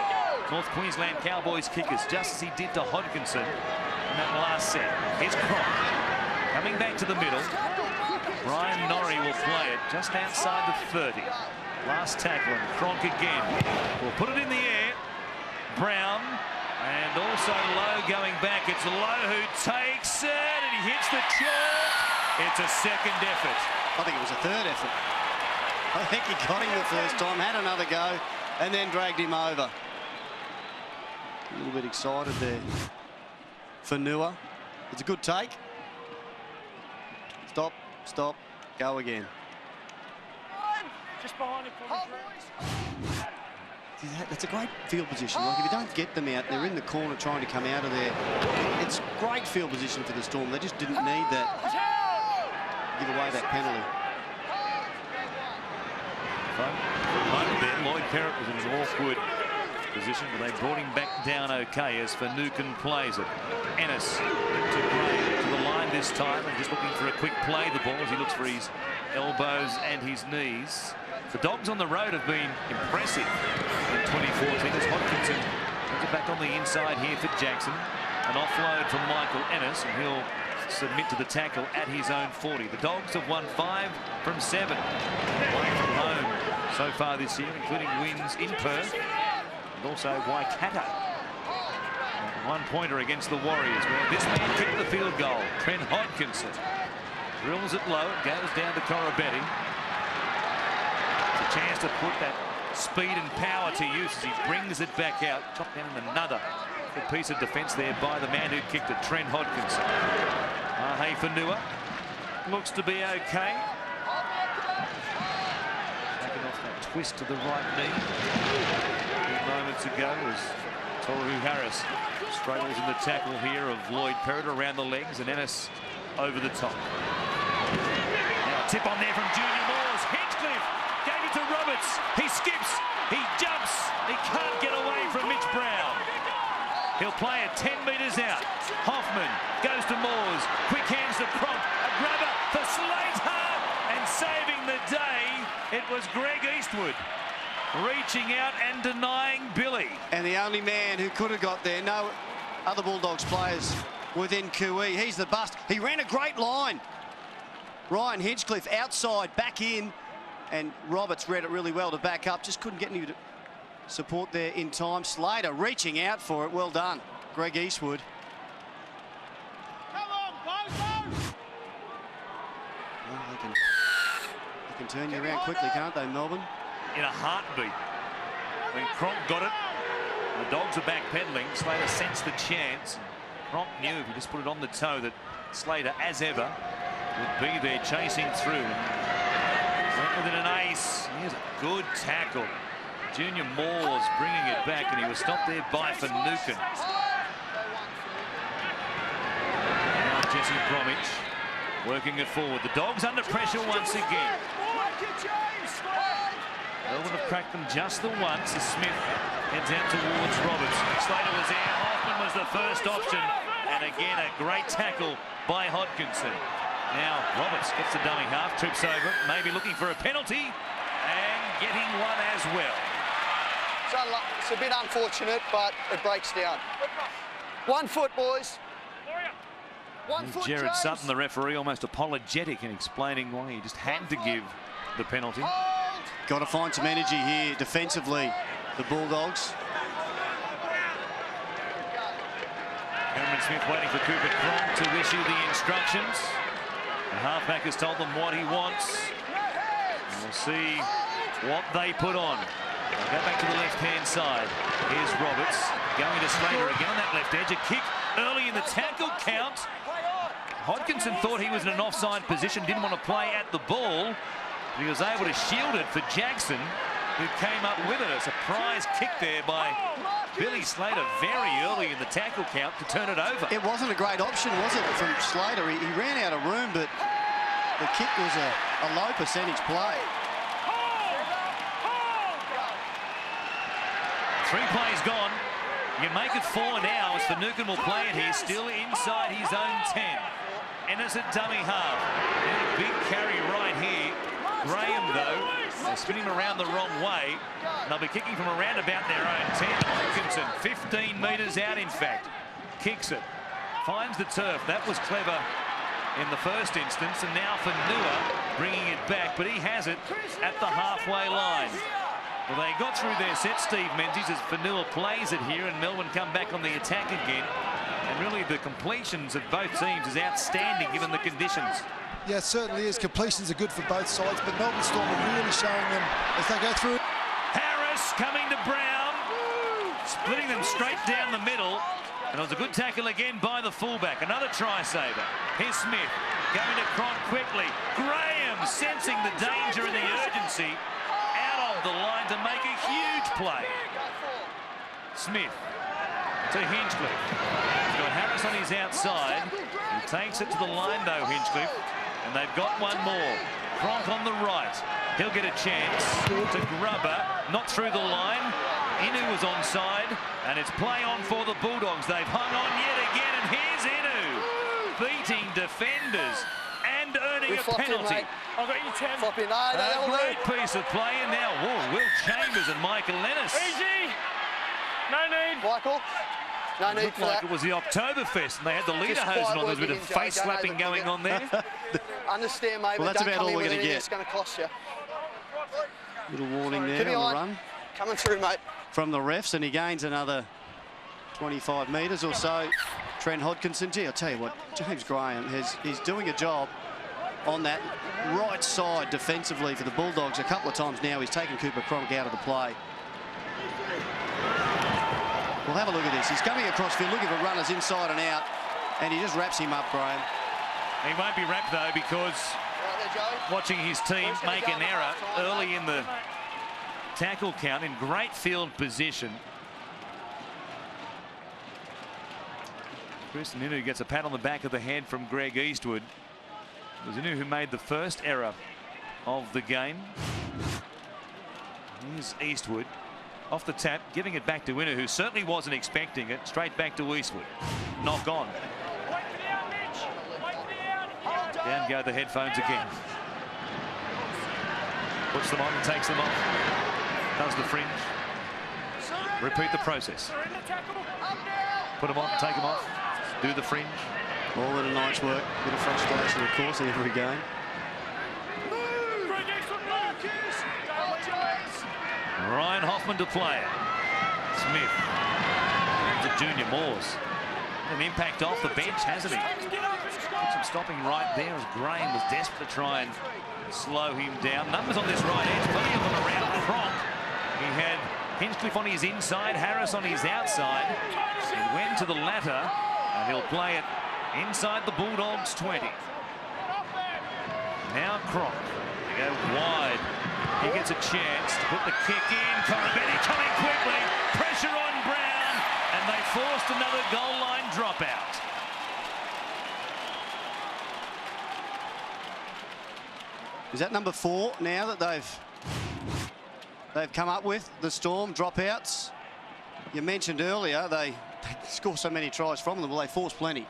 [SPEAKER 3] North Queensland Cowboys kickers, just as he did to Hodkinson in that last set. Here's Cronk coming back to the middle. Brian Norrie will play it just outside the 30. Last tackle, and Cronk again will put it in the air. Brown, and also Lowe going back. It's Lowe who takes it, and he hits the chalk. It's a second effort.
[SPEAKER 4] I think it was a third effort. I think he got him the first time, had another go, and then dragged him over. A little bit excited there for Nua. It's a good take. Stop, stop, go again.
[SPEAKER 7] Just behind him.
[SPEAKER 4] That's a great field position. Like, if you don't get them out, they're in the corner trying to come out of there. It's great field position for the Storm. They just didn't need that. Give away that penalty.
[SPEAKER 3] Lloyd Perrott was in an awkward position, but they brought him back down okay as Finucane plays it. Ennis to the line this time and just looking for a quick play the ball as he looks for his elbows and his knees. The Dogs on the road have been impressive in 2014 as Hodkinson puts it back on the inside here for Jackson. An offload from Michael Ennis, and he'll submit to the tackle at his own 40. The Dogs have won 5 from 7 away from home so far this year, including wins in Perth and also Waikato. One-pointer against the Warriors, where this man kicked the field goal. Trent Hodkinson drills it low, it goes down to Corabetti. It's a chance to put that speed and power to use as he brings it back out. Chopped down in another good piece of defence there by the man who kicked it, Trent Hodkinson. Mahe Fanua looks to be okay. Taking off that twist to the right knee. A few moments ago as Toru Harris struggles in the tackle here of Lloyd Perrott around the legs, and Ennis over the top. Now a tip on there from Junior Moores. Hinchcliffe gave it to Roberts. He skips, he jumps, he can't get away from Mitch Brown. He'll play it 10 metres out. Hoffman goes to Moores. Quick hands to Cronk. A grabber for Slater. And saving the day, it was Greg Eastwood. Reaching out and denying Billy.
[SPEAKER 4] And the only man who could have got there, no other Bulldogs players within Kui. He's the bust. He ran a great line. Ryan Hinchcliffe outside, back in. And Roberts read it really well to back up. Just couldn't get any support there in time. Slater reaching out for it. Well done, Greg Eastwood.
[SPEAKER 7] Come on, boys!
[SPEAKER 4] Well, they can turn you around quickly, can't they, Melbourne?
[SPEAKER 3] In a heartbeat. When Cronk got it, the Dogs are backpedaling. Slater sensed the chance. Cronk knew if he just put it on the toe that Slater, as ever, would be there chasing through. Went with an ace. Here's a good tackle. Junior Moores bringing it back, and he was stopped there by Finucane. Now Jesse Bromwich working it forward. The Dogs under pressure once again. Melbourne have cracked them just the once as Smith heads out towards Roberts. Slater was there. Hoffman was the first option. And again, a great tackle by Hodkinson. Now Roberts gets the dummy half, trips over it, maybe looking for a penalty, and getting one as well.
[SPEAKER 6] It's a bit unfortunate, but it breaks down. 1 foot, boys. 1 foot,
[SPEAKER 3] Jared
[SPEAKER 6] James.
[SPEAKER 3] Sutton, the referee, almost apologetic in explaining why he just had to give the penalty.
[SPEAKER 4] Got to find some energy here defensively, the Bulldogs.
[SPEAKER 3] Cameron Smith waiting for Cooper Cronk to issue the instructions. The halfback has told them what he wants. And we'll see what they put on. They'll go back to the left-hand side. Here's Roberts going to Slater again on that left edge. A kick early in the tackle count. Hodkinson thought he was in an offside position, didn't want to play at the ball. But he was able to shield it for Jackson, who came up with it. A surprise kick there by Billy Slater very early in the tackle count to turn it over.
[SPEAKER 4] It wasn't a great option, was it, from Slater? He ran out of room, but the kick was a low percentage play.
[SPEAKER 3] 3 plays gone. You can make it 4 now as Finucane will play it here, still inside his own 10. Ennis at dummy half. And a big carry right here. Graham, though, they're spinning him around the wrong way. And they'll be kicking from around about their own 10. Hopkinson, 15 metres out, in fact. Kicks it. Finds the turf. That was clever in the first instance. And now Fanua bringing it back. But he has it at the halfway line. Well, they got through their set, Steve Menzies, as Fanua plays it here, and Melbourne come back on the attack again. And really, the completions of both teams is outstanding given the conditions.
[SPEAKER 5] Yeah, it certainly is. Completions are good for both sides, but Melbourne Storm are really showing them as they go through.
[SPEAKER 3] Harris coming to Brown, splitting them straight down the middle. And it was a good tackle again by the fullback. Another try saver. Here's Smith going to Cronk quickly. Graham sensing the danger and the urgency. The line to make a huge play. Smith to Hinchcliffe. He's got Harris on his outside. He takes it to the line though, Hinchcliffe. And they've got one more. Cronk on the right. He'll get a chance to Grubber. Not through the line. Inu was onside. And it's play on for the Bulldogs. They've hung on yet again. And here's Inu beating defenders and earning a penalty.
[SPEAKER 7] I've got you 10.
[SPEAKER 3] A great piece of play, and now Will Chambers and Michael Ennis.
[SPEAKER 7] Easy. No need.
[SPEAKER 6] Michael, no need
[SPEAKER 3] Looked
[SPEAKER 6] for
[SPEAKER 3] like
[SPEAKER 6] that.
[SPEAKER 3] it was the Oktoberfest, and they had the leader
[SPEAKER 6] Just
[SPEAKER 3] hosing on. There was a bit
[SPEAKER 6] quiet
[SPEAKER 3] of
[SPEAKER 6] working
[SPEAKER 3] face
[SPEAKER 6] in, Joe.
[SPEAKER 3] slapping going on there.
[SPEAKER 6] Understand, mate,
[SPEAKER 4] Well,
[SPEAKER 6] but
[SPEAKER 4] that's
[SPEAKER 6] don't
[SPEAKER 4] about
[SPEAKER 6] come
[SPEAKER 4] all
[SPEAKER 6] in
[SPEAKER 4] we're
[SPEAKER 6] with
[SPEAKER 4] gonna
[SPEAKER 6] anything
[SPEAKER 4] get.
[SPEAKER 6] that's going to cost you.
[SPEAKER 4] Little warning
[SPEAKER 6] Keep
[SPEAKER 4] there
[SPEAKER 6] your
[SPEAKER 4] on
[SPEAKER 6] eye.
[SPEAKER 4] the run
[SPEAKER 6] Coming through, mate.
[SPEAKER 4] from the refs, and he gains another 25 metres or so. Trent Hodkinson, gee, I'll tell you what, James Graham he's doing a job on that right side defensively for the Bulldogs. A couple of times now he's taken Cooper Cronk out of the play. Well, have a look at this. He's coming across field looking for runners inside and out, and he just wraps him up, Graham.
[SPEAKER 3] He won't be wrapped, though, because
[SPEAKER 6] Right there, Joey.
[SPEAKER 3] watching his team make an error early in the tackle count in great field position. Kristen Inu gets a pat on the back of the head from Greg Eastwood. It was Inu who made the first error of the game. Here's Eastwood off the tap, giving it back to Inu, who certainly wasn't expecting it. Straight back to Eastwood. Knock on. Down go the headphones again. Puts them on and takes them off. Does the fringe. Repeat the process. Put them on, take them off. Do the fringe.
[SPEAKER 4] All in a night's work. Bit of frustration, of course, in every game.
[SPEAKER 3] Ryan Hoffman to play it. Smith. The junior Moores. An impact off the bench, hasn't he? Put some stopping right there as Graham was desperate to try and slow him down. Numbers on this right edge, plenty of them around Cronk. He had Hinchcliffe on his inside, Harris on his outside. He went to the latter, and he'll play it inside the Bulldogs 20. Now Cronk. They go wide. He gets a chance to put the kick in. Corabetti coming quickly. Pressure on Brown. And they forced another goal line dropout.
[SPEAKER 4] Is that number 4 now that they've come up with, the Storm dropouts? You mentioned earlier they score so many tries from them. Well, they force plenty.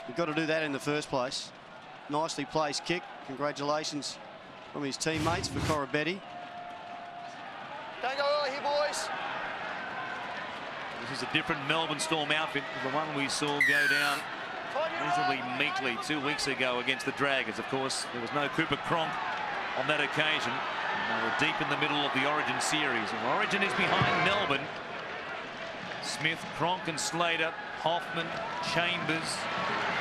[SPEAKER 4] You've got to do that in the first place. Nicely placed kick. Congratulations from his teammates for Corabetti.
[SPEAKER 6] Don't go early here, boys.
[SPEAKER 3] This is a different Melbourne Storm outfit to the one we saw go down reasonably meekly 2 weeks ago against the Dragons. Of course, there was no Cooper Cronk on that occasion. And they were deep in the middle of the Origin series. And Origin is behind Melbourne. Smith, Cronk and Slater, Hoffman, Chambers,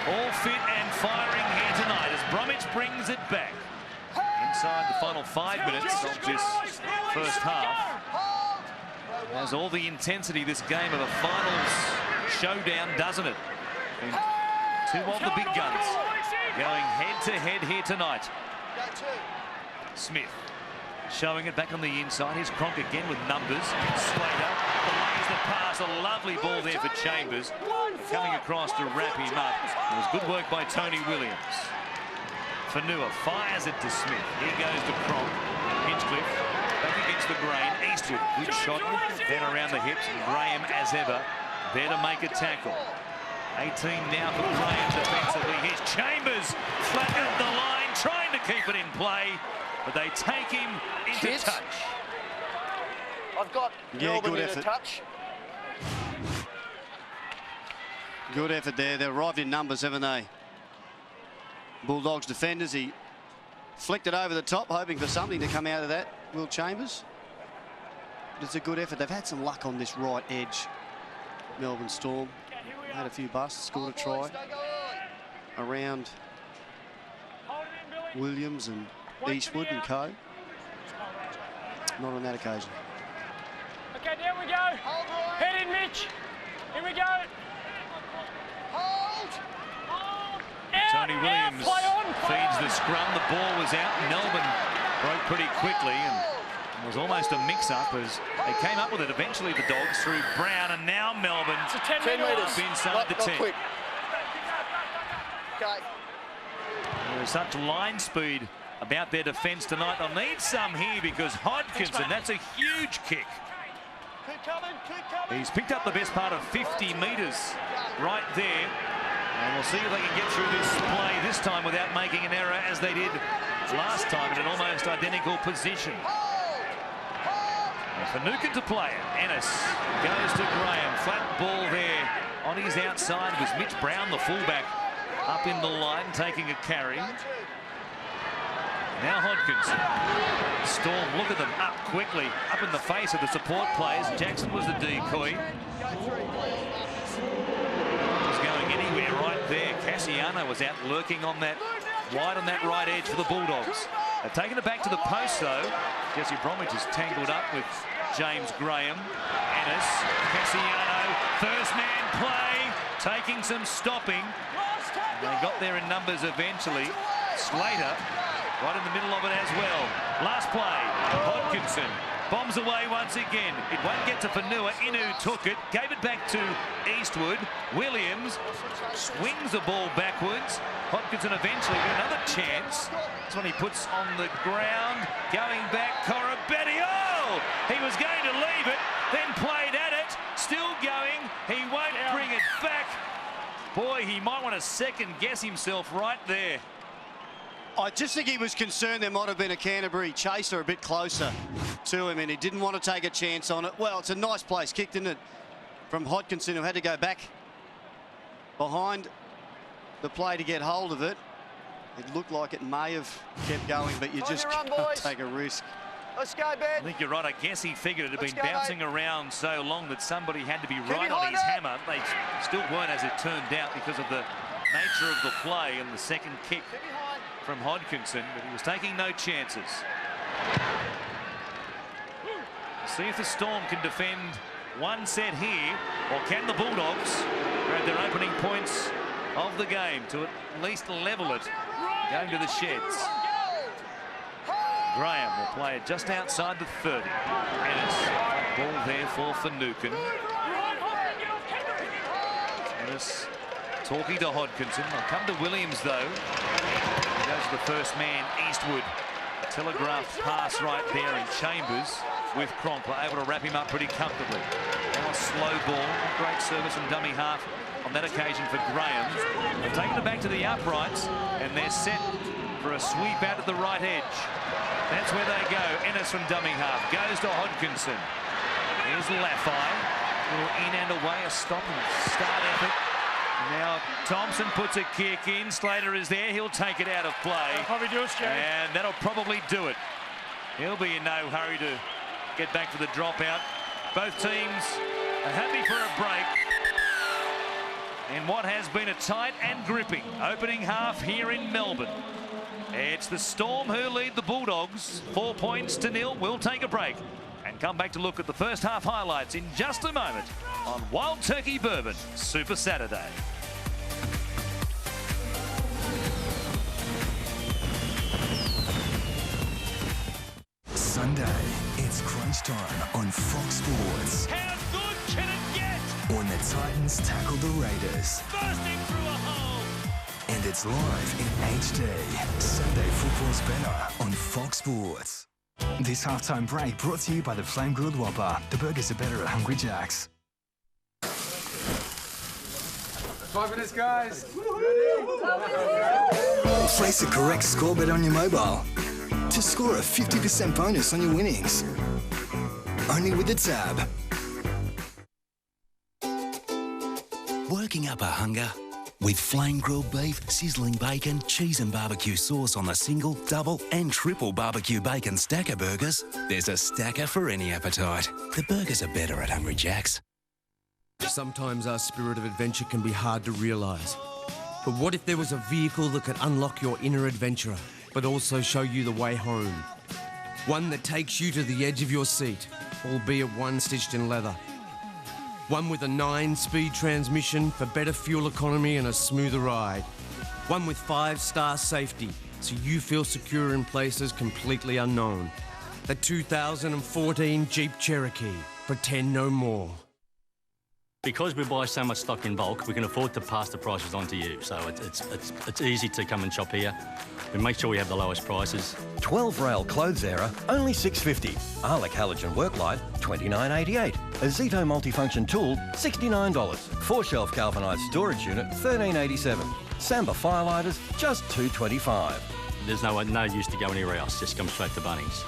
[SPEAKER 3] all fit and firing here tonight as Bromwich brings it back. Inside the final 5 minutes of this first half. Has all the intensity this game of a finals showdown, doesn't it? And two of the big guns going head-to-head here tonight. Smith showing it back on the inside. Here's Cronk again with numbers. Slater lays the pass. A lovely ball there for Chambers. Coming across to wrap him up. It was good work by Tony Williams. Fanua fires it to Smith. Here goes to Cronk. Hinchcliffe back against the grain. Eastwood, good shot. Then around the hips. And Graham, as ever, there to make a tackle. 18 now for Graham defensively. Here's Chambers flat at the line, trying to keep it in play, but they take him into touch.
[SPEAKER 6] I've got Melbourne
[SPEAKER 4] good
[SPEAKER 6] in
[SPEAKER 4] effort.
[SPEAKER 6] a touch.
[SPEAKER 4] Good effort there. They've arrived in numbers, haven't they? Bulldogs defenders. He flicked it over the top, hoping for something to come out of that. Will Chambers. But it's a good effort. They've had some luck on this right edge. Melbourne Storm had a few busts, scored a try around Williams and Eastwood and co. Not on that occasion.
[SPEAKER 7] Okay, there we go. Head in, Mitch. Here we go.
[SPEAKER 3] Tony Williams feeds the scrum. The ball was out. Melbourne broke pretty quickly, and it was almost a mix-up as they came up with it. Eventually the Dogs through Brown, and now Melbourne
[SPEAKER 7] It's a 10 metres.
[SPEAKER 3] up inside the 10.
[SPEAKER 6] Quick. Okay.
[SPEAKER 3] There's such line speed about their defence tonight. They'll need some here because Hodkinson, that's a huge kick.
[SPEAKER 6] Keep coming, keep coming.
[SPEAKER 3] He's picked up the best part of 50 metres right there. And we'll see if they can get through this play this time without making an error as they did last time in an almost identical position. And Finucane to play it. Ennis goes to Graham. Flat ball there on his outside was Mitch Brown, the fullback, up in the line taking a carry. Now Hodkinson. Storm, look at them up quickly, up in the face of the support players. Jackson was the decoy. Anywhere right there. Cassiano was out lurking on that wide on that right edge for the Bulldogs. They've taken it back to the post though. Jesse Bromwich is tangled up with James Graham. Ennis, Cassiano, first man play, taking some stopping. And they got there in numbers eventually. Slater right in the middle of it as well. Last play, Hodkinson bombs away once again. It won't get to Fanua. Inu took it, gave it back to Eastwood. Williams swings the ball backwards. Hodkinson eventually with another chance. That's when he puts on the ground. Going back, Corabetti. Oh! He was going to leave it, then played at it. Still going. He won't bring it back. Boy, he might want to second guess himself right there.
[SPEAKER 4] I just think he was concerned there might have been a Canterbury chaser a bit closer to him, and he didn't want to take a chance on it. Well, it's a nice place kicked, isn't it, from Hodkinson, who had to go back behind the play to get hold of it. It looked like it may have kept going, but you just can't take a risk.
[SPEAKER 6] Let's go, Ben.
[SPEAKER 3] I think you're right. I guess he figured it had been bouncing around so long that somebody had to be right
[SPEAKER 6] behind
[SPEAKER 3] on his
[SPEAKER 6] it.
[SPEAKER 3] hammer. They still weren't, as it turned out, because of the nature of the play and the second kick from Hodkinson, but he was taking no chances. See if the Storm can defend one set here, or can the Bulldogs grab their opening points of the game to at least level it going to the sheds. Graham will play it just outside the 30. Ennis, ball there for Finucane. Ennis talking to Hodkinson. They'll come to Williams though. He goes to the first man, Eastwood. A telegraph pass right there in Chambers with Cronk, able to wrap him up pretty comfortably. Now a slow ball, great service from dummy half on that occasion for Graham. They've taken it back to the uprights and they're set for a sweep out at the right edge. That's where they go. Ennis from dummy half goes to Hodkinson. Here's Laffey. A little in and away, a stop and start effort. Now Thompson puts a kick in. Slater is there. He'll take it out of play.
[SPEAKER 7] Probably do it, Jay.
[SPEAKER 3] And that'll probably do it. He'll be in no hurry to get back to the dropout. Both teams are happy for a break in what has been a tight and gripping opening half here in Melbourne. It's the Storm who lead the Bulldogs 4 points to 0. We'll take a break and come back to look at the first half highlights in just a moment on Wild Turkey Bourbon Super Saturday.
[SPEAKER 2] Sunday, it's crunch time on Fox Sports.
[SPEAKER 3] How good can it get?
[SPEAKER 2] When the Titans tackle the Raiders
[SPEAKER 3] Bursting through a hole.
[SPEAKER 2] And it's live in HD. Sunday football's better on Fox Sports. This halftime break brought to you by the Flame Grilled Whopper. The burgers are better at Hungry Jack's.
[SPEAKER 9] 5 minutes, guys.
[SPEAKER 2] Place the correct score bet on your mobile to score a 50% bonus on your winnings. Only with the tab.
[SPEAKER 10] Working up a hunger? With flame grilled beef, sizzling bacon, cheese and barbecue sauce on the single, double and triple barbecue bacon stacker burgers, there's a stacker for any appetite. The burgers are better at Hungry Jack's.
[SPEAKER 11] Sometimes our spirit of adventure can be hard to realise. But what if there was a vehicle that could unlock your inner adventurer, but also show you the way home? One that takes you to the edge of your seat, albeit one stitched in leather. One with a 9-speed transmission for better fuel economy and a smoother ride. One with 5-star safety, so you feel secure in places completely unknown. The 2014 Jeep Cherokee. Pretend no more.
[SPEAKER 12] Because we buy so much stock in bulk, we can afford to pass the prices on to you. So it's easy to come and shop here. We make sure we have the lowest prices.
[SPEAKER 13] 12 rail clothes era, only $6.50. Arlic halogen work light, $29.88. A Zito multifunction tool, $69. 4-shelf galvanised storage unit, $13.87. Samba firelighters, just $2.25.
[SPEAKER 12] There's no use to go anywhere else. Just come straight to Bunnings.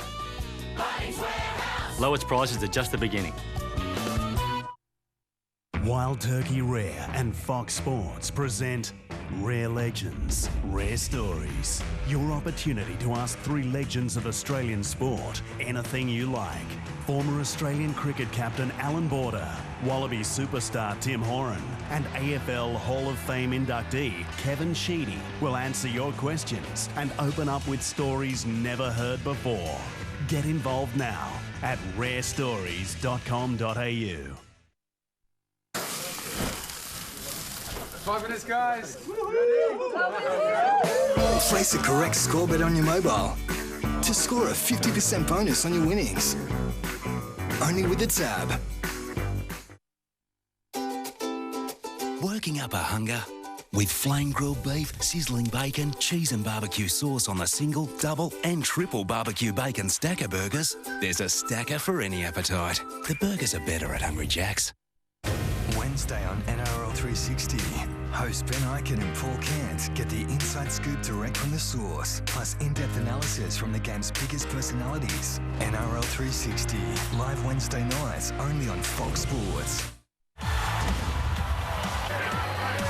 [SPEAKER 12] Lowest prices are just the beginning.
[SPEAKER 14] Wild Turkey Rare and Fox Sports present Rare Legends, Rare Stories. Your opportunity to ask 3 legends of Australian sport anything you like. Former Australian cricket captain Alan Border, Wallaby superstar Tim Horan, and AFL Hall of Fame inductee Kevin Sheedy will answer your questions and open up with stories never heard before. Get involved now at rarestories.com.au.
[SPEAKER 9] 5 minutes, guys.
[SPEAKER 2] Place the correct score bet on your mobile to score a 50% bonus on your winnings. Only with the tab.
[SPEAKER 10] Working up a hunger? With flame grilled beef, sizzling bacon, cheese and barbecue sauce on the single, double and triple barbecue bacon stacker burgers, there's a stacker for any appetite. The burgers are better at Hungry Jack's.
[SPEAKER 2] Wednesday on NRL 360. Host Ben Ikin and Paul Kent get the inside scoop direct from the source, plus in-depth analysis from the game's biggest personalities. NRL 360, live Wednesday nights, only on Fox Sports.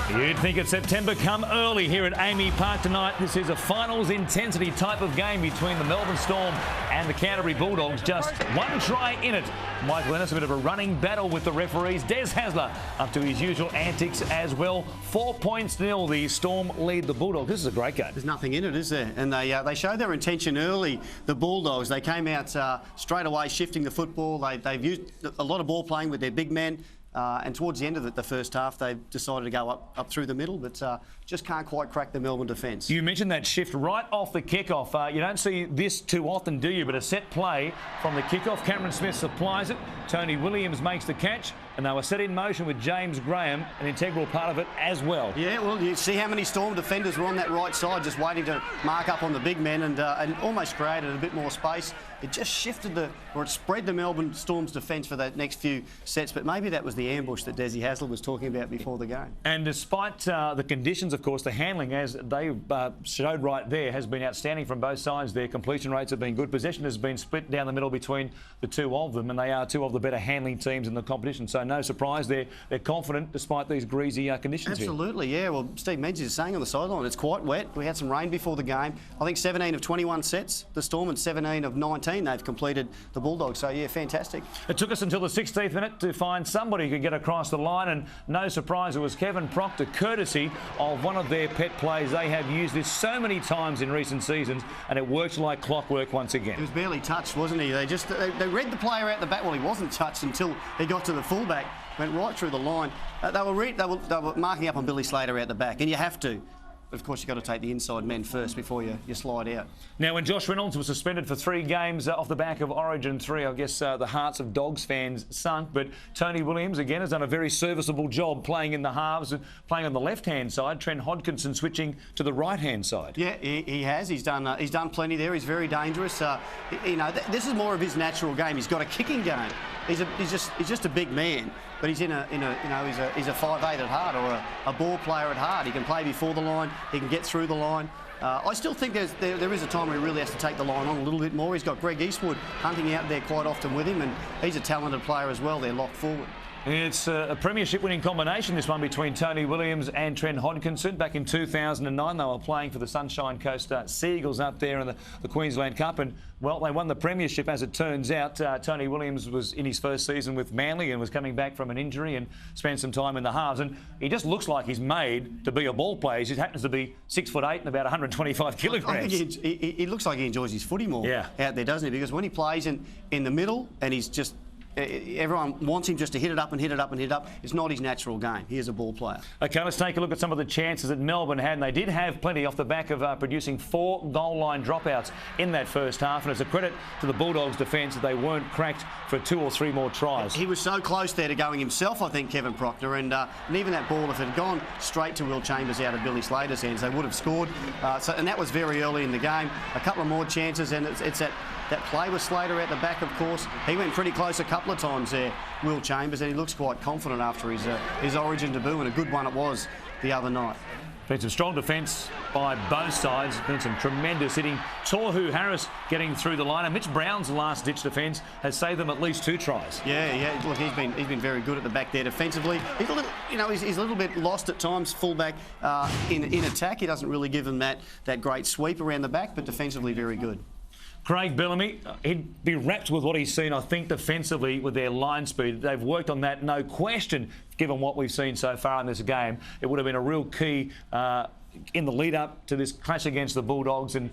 [SPEAKER 3] You'd think it's September come early here at AAMI Park tonight. This is a finals intensity type of game between the Melbourne Storm and the Canterbury Bulldogs. Just one try in it. Michael Ennis, a bit of a running battle with the referees. Des Hasler up to his usual antics as well. 4 points to 0. The Storm lead the Bulldogs. This is a great game.
[SPEAKER 4] There's nothing in it, is there? And they showed their intention early, the Bulldogs. They came out straight away shifting the football. They've used a lot of ball playing with their big men. And towards the end of the first half, they decided to go up through the middle, but just can't quite crack the Melbourne defence.
[SPEAKER 3] You mentioned that shift right off the kickoff. You don't see this too often, do you? But a set play from the kickoff. Cameron Smith supplies it. Tony Williams makes the catch. And they were set in motion with James Graham, an integral part of it as well.
[SPEAKER 4] Yeah, well, you see how many Storm defenders were on that right side, just waiting to mark up on the big men and almost created a bit more space. It just shifted it spread the Melbourne Storm's defence for that next few sets, but maybe that was the ambush that Desi Hasler was talking about before the game.
[SPEAKER 3] And despite the conditions, of course, the handling, as they showed right there, has been outstanding from both sides. Their completion rates have been good. Possession has been split down the middle between the two of them, and they are two of the better handling teams in the competition. So no surprise, they're confident despite these greasy conditions.
[SPEAKER 4] Absolutely, yeah. Well, Steve Menzies is saying on the sideline, it's quite wet. We had some rain before the game. I think 17 of 21 sets, the Storm, and 17 of 19 they've completed the Bulldogs. So, yeah, fantastic.
[SPEAKER 3] It took us until the 16th minute to find somebody who could get across the line, and no surprise, it was Kevin Proctor, courtesy of one of their pet plays. They have used this so many times in recent seasons, and it worked like clockwork once again.
[SPEAKER 4] He was barely touched, wasn't he? They read the player out the back. Well, he wasn't touched until he got to the fullback. Went right through the line. They were marking up on Billy Slater out the back, and you have to. of course, you've got to take the inside men first before you slide out.
[SPEAKER 3] Now, when Josh Reynolds was suspended for 3 games off the back of Origin 3, I guess the hearts of Dogs fans sunk. But Tony Williams, again, has done a very serviceable job playing in the halves, playing on the left-hand side. Trent Hodkinson switching to the right-hand side.
[SPEAKER 4] Yeah, he has. He's done plenty there. He's very dangerous. You know, this is more of his natural game. He's got a kicking game. He's just a big man, but he's he's a 5'8" at heart, or a ball player at heart. He can play before the line. He can get through the line. I still think there is a time where he really has to take the line on a little bit more. He's got Greg Eastwood hunting out there quite often with him, and he's a talented player as well. They're locked forward.
[SPEAKER 3] It's a premiership-winning combination, this one, between Tony Williams and Trent Hodkinson. Back in 2009, they were playing for the Sunshine Coast Seagulls up there in the Queensland Cup, and, well, they won the premiership, as it turns out. Tony Williams was in his first season with Manly and was coming back from an injury and spent some time in the halves, and he just looks like he's made to be a ball player. He just happens to be 6'8" and about 125 kilograms.
[SPEAKER 4] I think he looks like he enjoys his footy more out there, doesn't he? Because when he plays in the middle and he's just... everyone wants him just to hit it up and hit it up and hit it up. It's not his natural game. He is a ball player. OK, let's take a look at some of the chances that Melbourne had. And they did have plenty off the back of producing 4 goal line dropouts in that first half. And it's a credit to the Bulldogs' defence that they weren't cracked for 2 or 3 more tries. He was so close there to going himself, I think, Kevin Proctor. And even that ball, if it had gone straight to Will Chambers out of Billy Slater's hands, they would have scored. And that was very early in the game. A couple of more chances, and it's that play with Slater at the back, of course. He went pretty close a couple of times there, Will Chambers, and he looks quite confident after his Origin debut, and a good one it was the other night.
[SPEAKER 3] Been some strong defence by both sides. Been some tremendous hitting. Tohu Harris getting through the line, and Mitch Brown's last-ditch defence has saved them at least 2 tries.
[SPEAKER 4] Yeah. Look, he's been very good at the back there defensively. He's a little, he's a little bit lost at times, fullback in attack. He doesn't really give them that great sweep around the back, but defensively very good.
[SPEAKER 3] Craig Bellamy, he'd be wrapped with what he's seen, I think, defensively with their line speed. They've worked on that, no question, given what we've seen so far in this game. It would have been a real key in the lead-up to this clash against the Bulldogs, and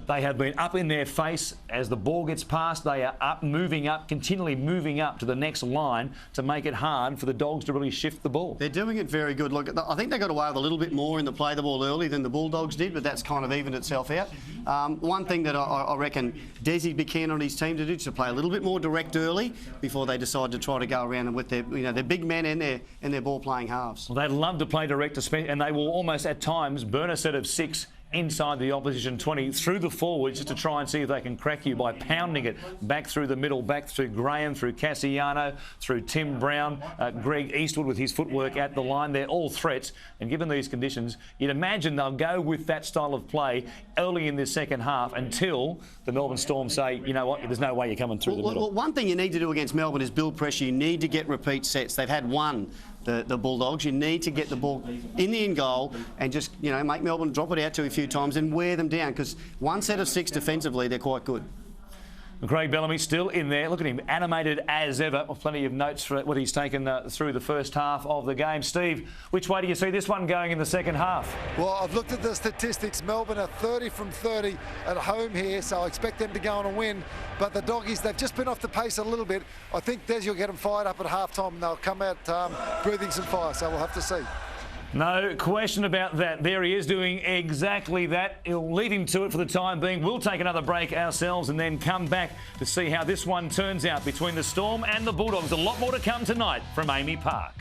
[SPEAKER 3] they have been up in their face. As the ball gets passed, they are up, moving up, continually moving up to the next line to make it hard for the Dogs to really shift the ball.
[SPEAKER 4] They're doing it very good. Look, I think they got away with a little bit more in the play the ball early than the Bulldogs did, but that's kind of evened itself out. One thing that I reckon Desi'd be keen on his team to do is to play a little bit more direct early before they decide to try to go around and with their big men and their ball-playing halves.
[SPEAKER 3] Well, they love to play direct, and they will almost at times burn a set of 6 inside the opposition 20 through the forwards just to try and see if they can crack you by pounding it back through the middle, back through Graham, through Cassiano, through Tim Brown, Greg Eastwood with his footwork at the line. They're all threats, and given these conditions, you'd imagine they'll go with that style of play early in this second half until the Melbourne Storm say, you know what, there's no way you're coming through the middle.
[SPEAKER 4] Well, one thing you need to do against Melbourne is build pressure. You need to get repeat sets. They've had one. The Bulldogs, you need to get the ball in the end goal and just, make Melbourne drop it out to a few times and wear them down, because one set of 6 defensively, they're quite good.
[SPEAKER 3] Craig Bellamy still in there. Look at him, animated as ever. Plenty of notes for what he's taken through the first half of the game. Steve, which way do you see this one going in the second half?
[SPEAKER 5] Well, I've looked at the statistics. Melbourne are 30 from 30 at home here, so I expect them to go on and win. But the Doggies, they've just been off the pace a little bit. I think Des will get them fired up at half-time, and they'll come out breathing some fire, so we'll have to see.
[SPEAKER 3] No question about that. There he is doing exactly that. He'll leave him to it for the time being. We'll take another break ourselves and then come back to see how this one turns out between the Storm and the Bulldogs. A lot more to come tonight from AAMI Park.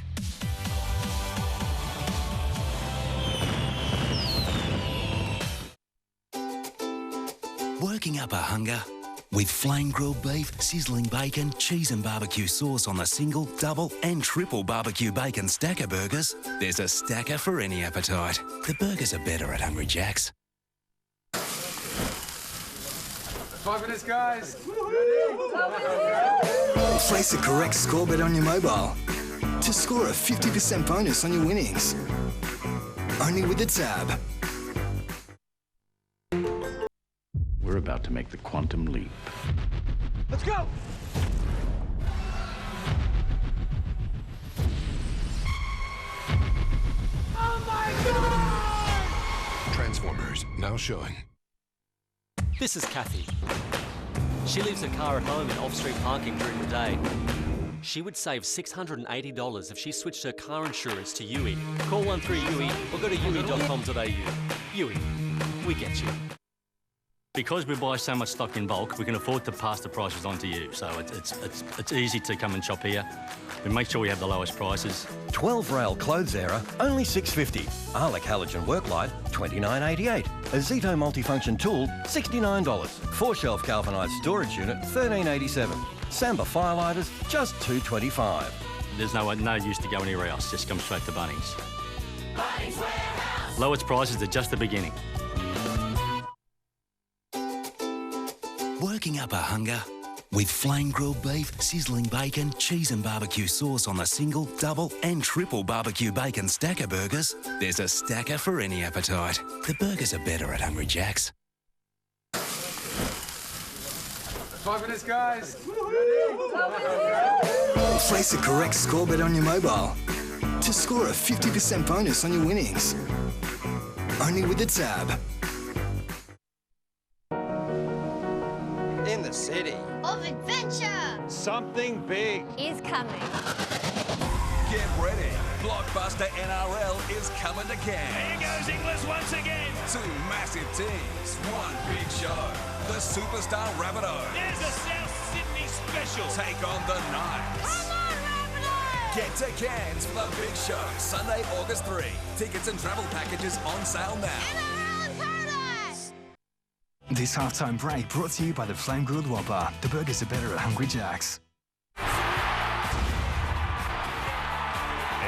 [SPEAKER 10] Working up a hunger? With flame grilled beef, sizzling bacon, cheese and barbecue sauce on the single, double and triple barbecue bacon stacker burgers, there's a stacker for any appetite. The burgers are better at Hungry Jack's.
[SPEAKER 9] 5 minutes, guys.
[SPEAKER 2] Place the correct score bet on your mobile to score a 50% bonus on your winnings. Only with the tab.
[SPEAKER 15] We're about to make the quantum leap.
[SPEAKER 7] Let's go! Oh my God!
[SPEAKER 16] Transformers, now showing.
[SPEAKER 17] This is Kathy. She leaves her car at home in off-street parking during the day. She would save $680 if she switched her car insurance to UE. Call 13UE or go to UE.com.au. Buick. We get you.
[SPEAKER 12] Because we buy so much stock in bulk, we can afford to pass the prices on to you. So it's easy to come and shop here. We make sure we have the lowest prices.
[SPEAKER 13] 12 rail clothes era, only $6.50. Arlic halogen work light, $29.88. Azito multifunction tool, $69. 4-shelf galvanised storage unit, $13.87. Samba firelighters, just $2.25.
[SPEAKER 12] There's no use to go anywhere else. Just come straight to Bunnings.
[SPEAKER 18] Bunnings Warehouse.
[SPEAKER 12] Lowest prices are just the beginning.
[SPEAKER 10] Working up a hunger? With flame grilled beef, sizzling bacon, cheese and barbecue sauce on the single, double and triple barbecue bacon stacker burgers, there's a stacker for any appetite. The burgers are better at Hungry Jack's.
[SPEAKER 9] 5 minutes, guys.
[SPEAKER 2] Place the correct score bet on your mobile to score a 50% bonus on your winnings. Only with the tab.
[SPEAKER 19] In the city
[SPEAKER 20] of adventure,
[SPEAKER 19] something big
[SPEAKER 20] is coming.
[SPEAKER 21] Get ready. Blockbuster NRL is coming to Cairns.
[SPEAKER 3] Here goes Inglis once again.
[SPEAKER 21] 2 massive teams, 1 big show. The Superstar Rabbitohs.
[SPEAKER 3] There's a South Sydney special.
[SPEAKER 21] Take on the Knights.
[SPEAKER 20] Come on, Rabbitohs!
[SPEAKER 21] Get to Cairns for the big show, Sunday, August 3. Tickets and travel packages on sale now.
[SPEAKER 20] NRL in paradise!
[SPEAKER 2] This halftime break brought to you by the Flame Grilled Whopper. The burgers are better at Hungry Jack's.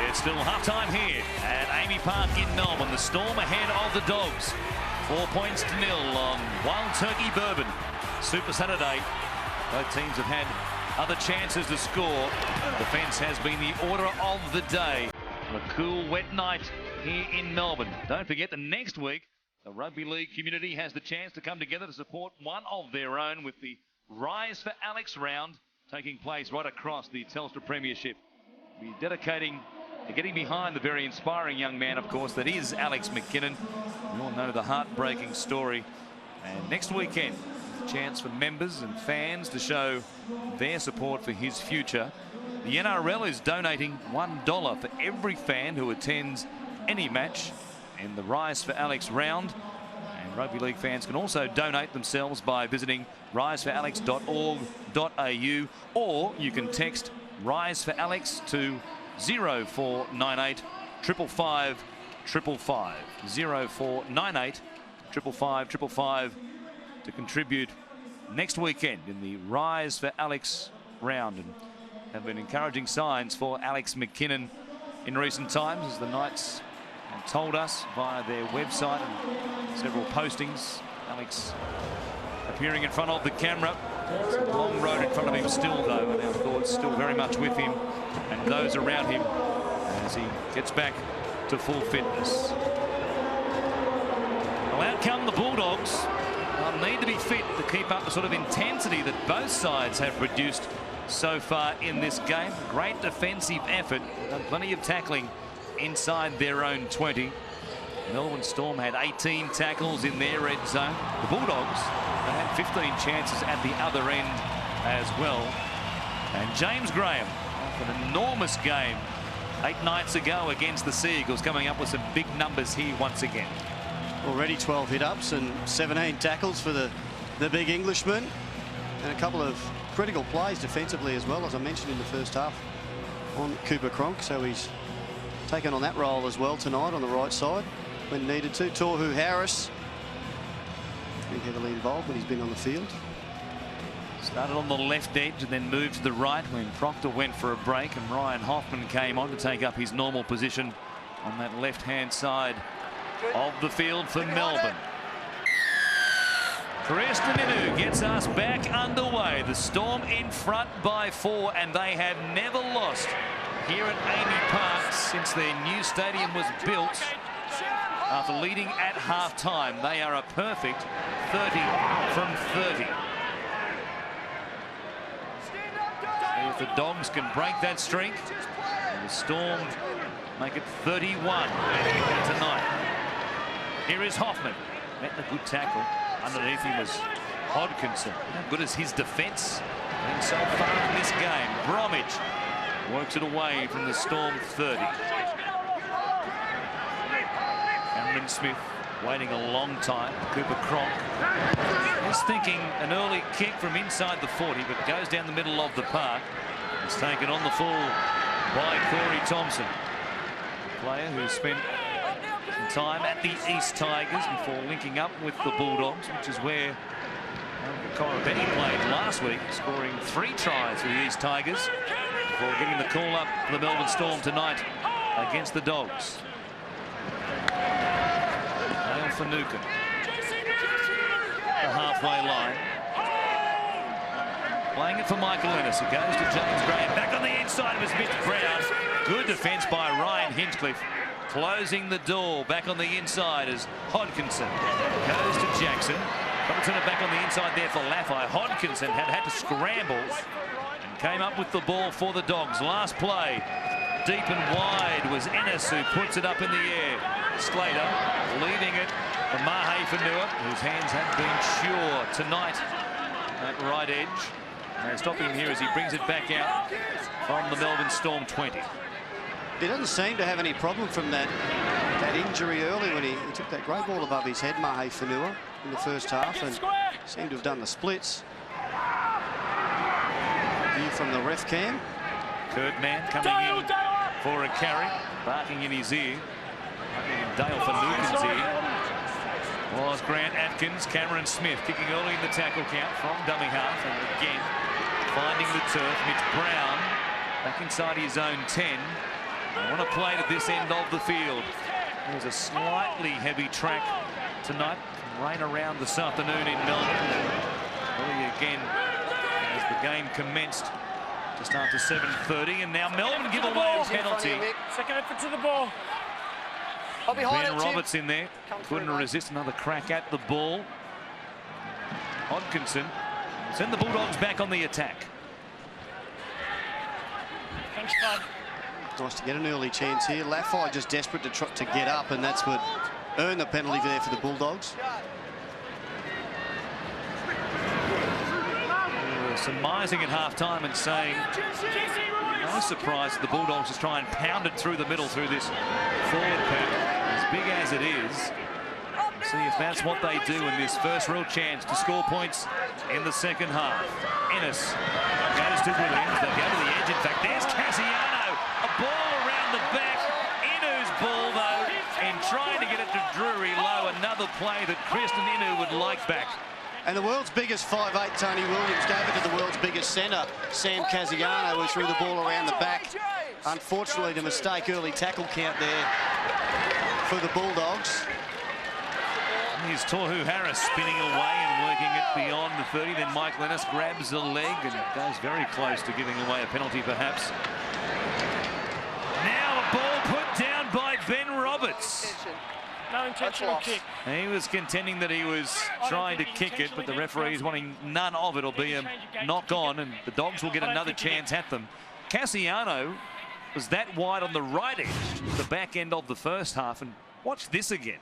[SPEAKER 3] It's still half-time here at AAMI Park in Melbourne. The Storm ahead of the Dogs. 4 points to 0 on Wild Turkey Bourbon. Super Saturday. Both teams have had other chances to score. Defence has been the order of the day. On a cool, wet night here in Melbourne. Don't forget that next week, the rugby league community has the chance to come together to support one of their own with the Rise for Alex round taking place right across the Telstra Premiership. We'll be dedicating and getting behind the very inspiring young man, of course, that is Alex McKinnon. We all know the heartbreaking story. And next weekend, a chance for members and fans to show their support for his future. The NRL is donating $1 for every fan who attends any match in the Rise for Alex round. And rugby league fans can also donate themselves by visiting riseforalex.org.au, or you can text Rise for Alex to 0498 555 555 0498 555 555 to contribute next weekend in the Rise for Alex round. And have been encouraging signs for Alex McKinnon in recent times, as the Knights have told us via their website and several postings. Alex appearing in front of the camera. It's a long road in front of him still, though, and our thoughts still very much with him and those around him as he gets back to full fitness. Well, out come the Bulldogs. They'll need to be fit to keep up the sort of intensity that both sides have produced so far in this game. Great defensive effort, done plenty of tackling inside their own 20. Melbourne Storm had 18 tackles in their red zone. The Bulldogs had 15 chances at the other end as well. And James Graham, an enormous game 8 nights ago against the Sea Eagles, coming up with some big numbers here once again.
[SPEAKER 4] Already 12 hit-ups and 17 tackles for the big Englishman. And a couple of critical plays defensively as well, as I mentioned in the first half, on Cooper Cronk. So he's taken on that role as well tonight on the right side when needed to. Tohu Harris, been heavily involved when he's been on the field.
[SPEAKER 3] Started on the left edge and then moved to the right when Proctor went for a break, and Ryan Hoffman came on to take up his normal position on that left-hand side of the field for Melbourne. Preston Inu gets us back underway. The Storm in front by 4, and they have never lost here at AAMI Park since their new stadium was built. After leading at half-time, they are a perfect 30 from 30. If the Dogs can break that streak, and the Storm make it 31 tonight. Here is Hoffman. Met a good tackle. Underneath him was Hodkinson. How good is his defence? And so far in this game, Bromwich works it away from the Storm 30. Cameron Smith waiting a long time. Cooper Cronk is thinking an early kick from inside the 40, but goes down the middle of the park. It's taken on the full by Corey Thompson, a player who spent some time at the East Tigers before linking up with the Bulldogs, which is where Benny played last week, scoring 3 tries for the East Tigers before getting the call up for the Melbourne Storm tonight against the Dogs. Dale Finucane, the halfway line. Playing it for Michael Ennis. It goes to James Graham. Back on the inside of his Mitch Brown. Good defence by Ryan Hinchcliffe. Closing the door. Back on the inside as Hodkinson goes to Jackson. Robertson back on the inside there for Laffey. Hodkinson had to scramble and came up with the ball for the Dogs. Last play, deep and wide, was Ennis who puts it up in the air. Slater leaving it for Mahe Fanua, whose hands have been sure tonight at right edge. And stopping him here as he brings it back out from the Melbourne Storm 20.
[SPEAKER 4] He doesn't seem to have any problem from that injury early when he took that great ball above his head, Mahe Fanua, in the first half, and seemed to have done the splits. View from the ref cam.
[SPEAKER 3] Kurt Mann coming in for a carry, barking in his ear. Dale Finucane's ear was Grant Atkins. Cameron Smith kicking early in the tackle count from dummy half, and again finding the turf. Mitch Brown back inside his own 10. I want to play to this end of the field. There's a slightly heavy track tonight. Rain around this afternoon in Melbourne. Early again as the game commenced just after 7:30, and now Melbourne give away a penalty.
[SPEAKER 7] Second effort to the ball.
[SPEAKER 3] Ben Roberts in there. Couldn't resist another crack at the ball. Hodkinson send the Bulldogs back on the attack.
[SPEAKER 7] Thanks, bud.
[SPEAKER 4] Nice to get an early chance here. Laffey just desperate to get up, and that's what earned the penalty there for the Bulldogs.
[SPEAKER 3] Surmising at half-time and saying no surprise the Bulldogs just try and pound it through the middle through this forward pack, as big as it is. See if that's what they do in this first real chance to score points in the second half. Ennis goes to Williams. They'll go to the edge. In fact, there's Cassiano. A ball around the back. Inu's ball, though, and trying to get it to Drury Low. Another play that Kristen Inu would like back.
[SPEAKER 4] And the world's biggest 5'8", Tony Williams, gave it to the world's biggest centre, Sam Cassiano, who threw the ball around the back. Unfortunately, the mistake early tackle count there for the Bulldogs.
[SPEAKER 3] Here's Tohu Harris spinning away and working it beyond the 30. Then Mike Lennis grabs the leg and goes very close to giving away a penalty, perhaps. Now a ball put down by Ben Roberts.
[SPEAKER 7] No intentional kick.
[SPEAKER 3] He was contending that he was trying to kick it, but the referee's wanting none of it. It'll be a knock on, and the Dogs will get another chance at them. Cassiano was that wide on the right edge, the back end of the first half, and watch this again.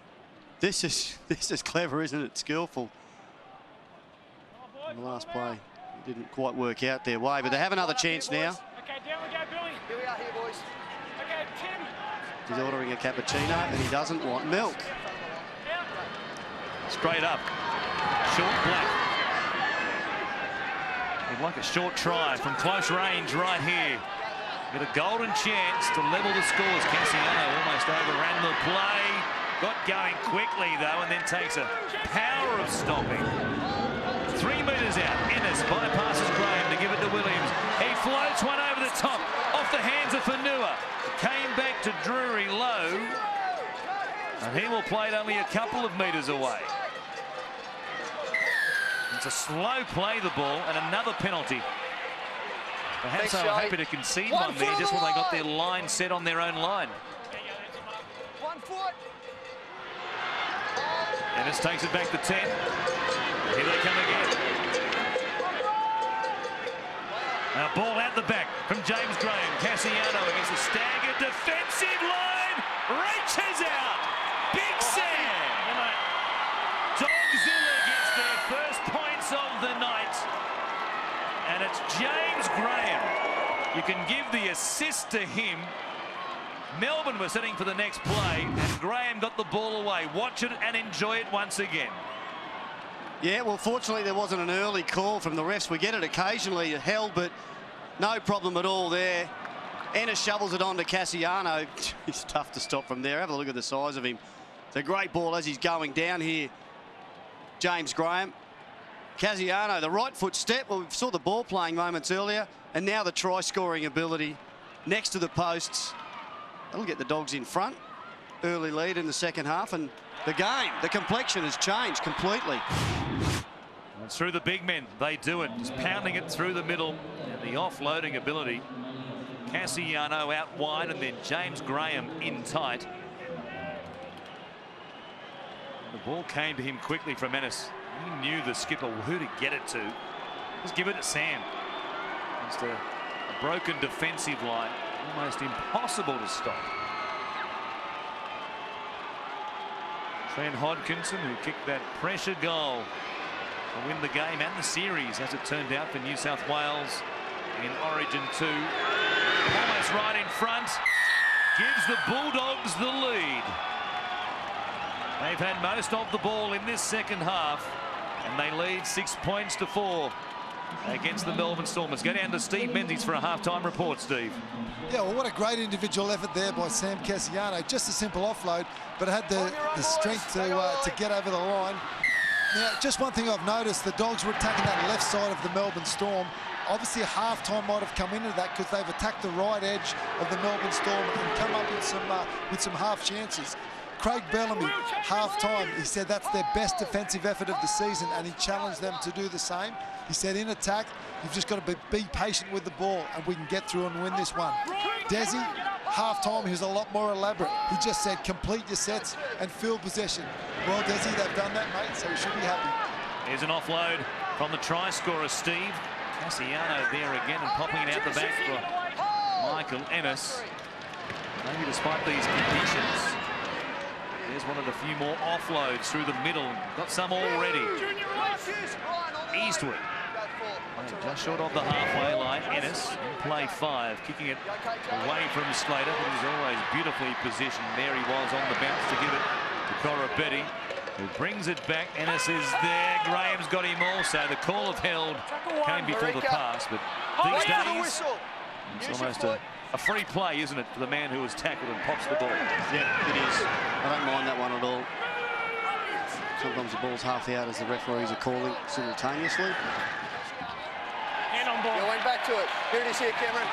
[SPEAKER 4] This is clever, isn't it? Skillful. The last play didn't quite work out their way, but they have another chance now.
[SPEAKER 7] Okay, down we go, Billy.
[SPEAKER 6] Here we are here, boys.
[SPEAKER 7] Okay, Tim.
[SPEAKER 4] He's ordering a cappuccino, and he doesn't want milk.
[SPEAKER 3] Straight up. Short black. He'd like a short try from close range right here. Get a golden chance to level the scores. Cassiano almost overran the play. Got going quickly, though, and then takes a power of stopping. 3 metres out. Ennis bypasses Graham to give it to Williams. He floats one over the top, off the hands of Fanua. Came back to Drury Low, and he will play it only a couple of metres away. It's a slow play, the ball, and another penalty. Perhaps they were happy to concede one there just when they got their line set on their own line.
[SPEAKER 6] 1 foot.
[SPEAKER 3] Ennis takes it back to 10. Here they come again. Now ball out the back from James Graham. Cassiano against the staggered defensive line. Reaches out. Big Sam. Dogzilla gets their first points of the night. And it's James Graham. You can give the assist to him. Melbourne were setting for the next play, and Graham got the ball away. Watch it and enjoy it once again.
[SPEAKER 4] Yeah, well, fortunately, there wasn't an early call from the refs. We get it occasionally held, but no problem at all there. Ennis shovels it on to Cassiano. He's tough to stop from there. Have a look at the size of him. It's a great ball as he's going down here. James Graham. Cassiano, the right foot step. Well, we saw the ball playing moments earlier, and now the try-scoring ability next to the posts. That'll get the Dogs in front. Early lead in the second half, and the game, the complexion has changed completely.
[SPEAKER 3] And through the big men, they do it. Just pounding it through the middle, and the offloading ability. Cassiano out wide, and then James Graham in tight. The ball came to him quickly from Ennis. He knew the skipper who to get it to. Just give it to Sam. Just a broken defensive line. Almost impossible to stop. Trent Hodkinson, who kicked that pressure goal to win the game and the series, as it turned out for New South Wales in Origin 2. Almost right in front. Gives the Bulldogs the lead. They've had most of the ball in this second half, and they lead 6 points to 4 against the Melbourne Stormers. Go down to Steve Menzies for a halftime report, Steve.
[SPEAKER 5] Yeah, well, what a great individual effort there by Sam Cassiano. Just a simple offload, but had the strength to get over the line. Now, just one thing I've noticed, the Dogs were attacking that left side of the Melbourne Storm. Obviously, half-time might have come into that because they've attacked the right edge of the Melbourne Storm and come up with some half chances. Craig Bellamy, half-time, he said that's their best defensive effort of the season, and he challenged them to do the same. He said in attack, you've just got to be patient with the ball, and we can get through and win this one. Desi, half-time, he was a lot more elaborate. He just said complete your sets and field possession. Well, Desi, they've done that, mate, so we should be happy.
[SPEAKER 3] Here's an offload from the try scorer, Steve. Cassiano there again and popping it out the back for Michael Ennis. Maybe despite these conditions, there's one of the few more offloads through the middle. Got some already. Eastwood. Just short of the halfway line. Ennis in play 5, kicking it away from Slater, but he's always beautifully positioned. There he was on the bounce to give it to Corabetti, who brings it back. Ennis is there. Graham's got him also. The call of held came before the pass, but these days it's almost a free play, isn't it, for the man who was tackled and pops the ball?
[SPEAKER 4] Yeah, it is. I don't mind that one at all. Sometimes the ball's half out as the referees are calling simultaneously.
[SPEAKER 7] Get on ball.
[SPEAKER 6] You went back to it. Here it is here, Cameron.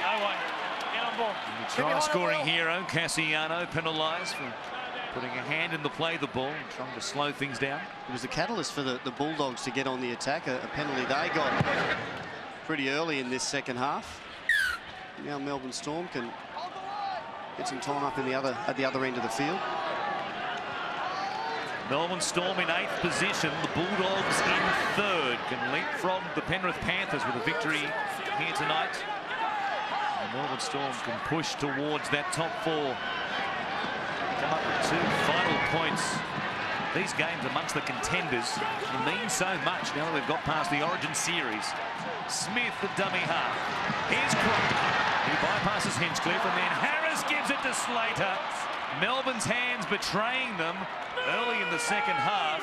[SPEAKER 7] No one. Get on ball.
[SPEAKER 3] Try-scoring hero, Cassiano, penalised for putting a hand in the play the ball and trying to slow things down.
[SPEAKER 4] It was the catalyst for the Bulldogs to get on the attack, a penalty they got pretty early in this second half. Now Melbourne Storm can get some time up at the other end of the field.
[SPEAKER 3] Melbourne Storm in 8th position. The Bulldogs in 3rd. Can leapfrog the Penrith Panthers with a victory here tonight. The Melbourne Storm can push towards that top 4. Come up with 2 final points. These games amongst the contenders mean so much now that we've got past the Origin series. Smith, the dummy half. Here's Crook. He bypasses Hinchcliffe, and then Harris gives it to Slater. Melbourne's hands betraying them early in the second half.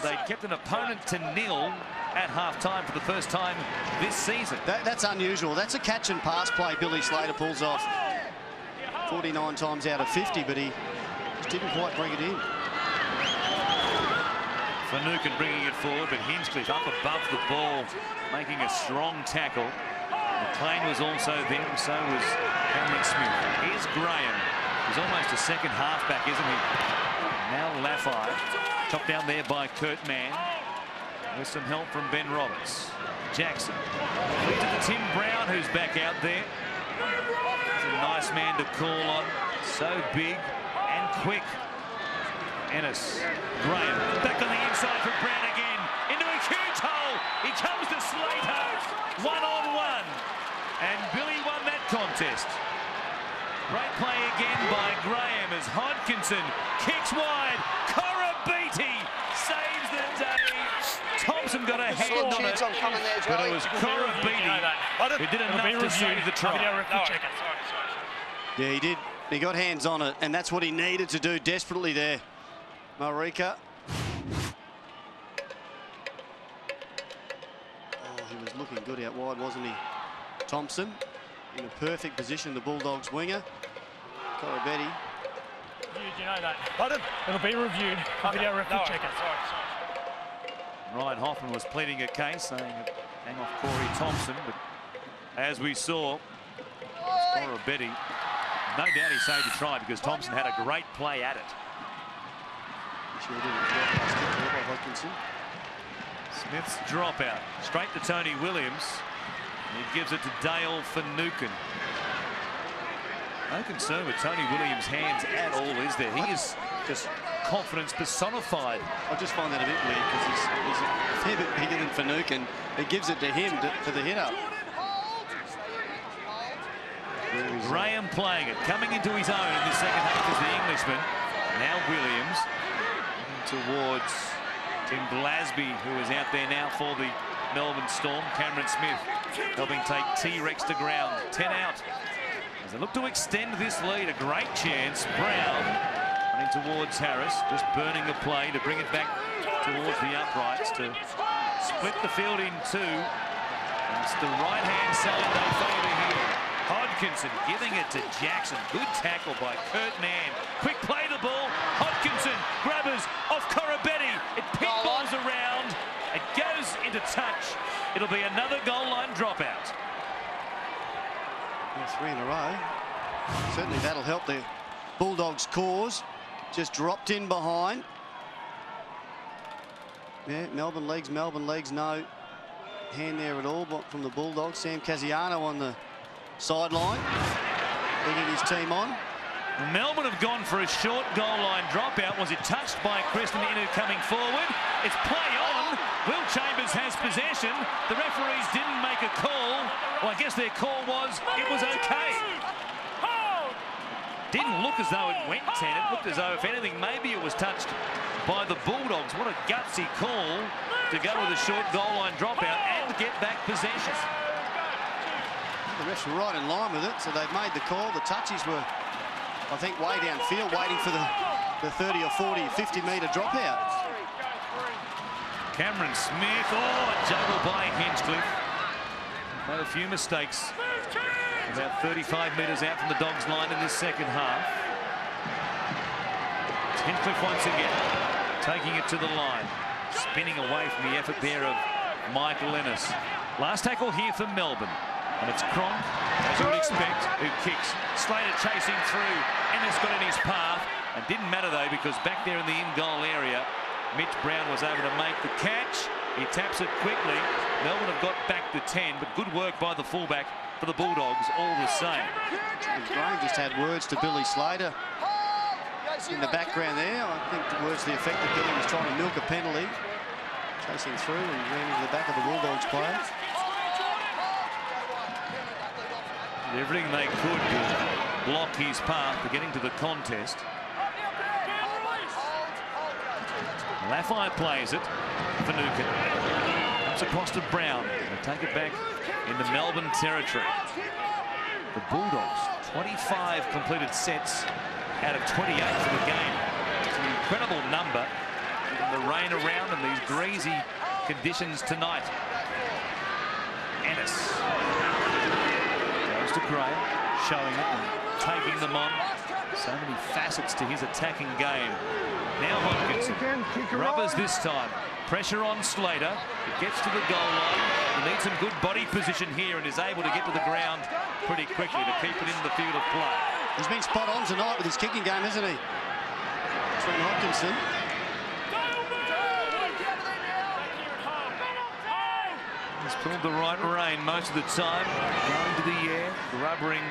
[SPEAKER 3] They kept an opponent to nil at half-time for the first time this season.
[SPEAKER 4] That's unusual. That's a catch and pass play Billy Slater pulls off 49 times out of 50, but he just didn't quite bring it in.
[SPEAKER 3] Finucane bringing it forward, but Hinchcliffe up above the ball, making a strong tackle. McLean was also there, and so was Cameron Smith. Here's Graham. He's almost a second halfback, isn't he? Now Laffey, chopped down there by Kurt Mann, with some help from Ben Roberts. Jackson, lead to the Tim Brown, who's back out there. He's a nice man to call on. So big and quick. Ennis, Graham, back on the inside for Brown again. Into a huge hole. He comes to Slater. 1-on-1. And Billy won that contest. Great play again by Graham as Hodkinson kicks wide. Corabetti saves the day. Thompson got a hand on it, but it was Corabetti who did enough to save the try.
[SPEAKER 4] Yeah, he did. He got hands on it, and that's what he needed to do desperately there. Marika. Oh, he was looking good out wide, wasn't he? Thompson in a perfect position, the Bulldogs winger. Corabetti.
[SPEAKER 7] You know that. Pardon? It'll be reviewed. Video referee checker.
[SPEAKER 3] Ryan Hoffman was pleading a case, saying hang off Corey Thompson, but as we saw, Corabetti, no doubt he saved a try because Thompson had a great play at it. Smith's dropout, straight to Tony Williams. He gives it to Dale Finucane. No concern with Tony Williams' hands at all, is there? He is just confidence personified.
[SPEAKER 4] I just find that a bit weird because he's a fair bit bigger than Finucane. He gives it to him for the hit-up.
[SPEAKER 3] Graham playing it, coming into his own in the second half is the Englishman. Now Williams towards Tim Glasby, who is out there now for the Melbourne Storm. Cameron Smith helping take T-Rex to ground. 10 out. As they look to extend this lead, a great chance. Brown running towards Harris, just burning the play to bring it back towards the uprights to split the field in two. And it's the right-hand side they favour here. Hodkinson giving it to Jackson. Good tackle by Kurt Mann. Quick play the ball. Hodkinson grabbers off Corabetti. It pinballs around. It goes into touch. It'll be another goal line dropout.
[SPEAKER 4] Yeah, 3 in a row. Certainly that'll help the Bulldogs' cause. Just dropped in behind. Yeah, Melbourne legs, no hand there at all from the Bulldogs. Sam Casiano on the sideline, leading his team on.
[SPEAKER 3] Melbourne have gone for a short goal line dropout. Was it touched by Kristen Inu coming forward? It's play on. Will Chambers has possession. The referees didn't make a call. Well, I guess their call was it was okay. Didn't look as though it went 10. It looked as though, if anything, maybe it was touched by the Bulldogs. What a gutsy call to go with a short goal line dropout and get back possession.
[SPEAKER 4] The refs were right in line with it, so they've made the call. The touchies were, I think, way downfield, waiting for the 30 or 40, 50-metre dropout.
[SPEAKER 3] Cameron Smith, juggled by Hinchcliffe. Made a few mistakes. About 35 metres out from the Dogs' line in this second half. Hinchcliffe once again, taking it to the line. Spinning away from the effort there of Michael Ennis. Last tackle here for Melbourne. And it's Cronk, as you would expect, who kicks. Slater chasing through. Ennis got in his path. And didn't matter, though, because back there in the in-goal area, Mitch Brown was able to make the catch. He taps it quickly. Melbourne have got back to 10, but good work by the fullback for the Bulldogs all the same.
[SPEAKER 4] And Graham just had words to Billy Slater in the background there. I think the words to the effect that Billy was trying to milk a penalty. Chasing through and ran into the back of the Bulldogs player.
[SPEAKER 3] Everything they could to block his path to getting to the contest. Laffey plays it. Finucane comes across to Brown. They take it back in the Melbourne territory. The Bulldogs, 25 completed sets out of 28 for the game. It's an incredible number given the rain around and these breezy conditions tonight. Ennis goes to Graham, showing it and taking them on. So many facets to his attacking game. Now Hodkinson, rubbers this time. Pressure on Slater. It gets to the goal line. He needs some good body position here and is able to get to the ground pretty quickly to keep it in the field of play.
[SPEAKER 4] He's been spot on tonight with his kicking game, hasn't he? Trent Hodkinson.
[SPEAKER 3] He's pulled the right rein most of the time. Going to the air, rubbering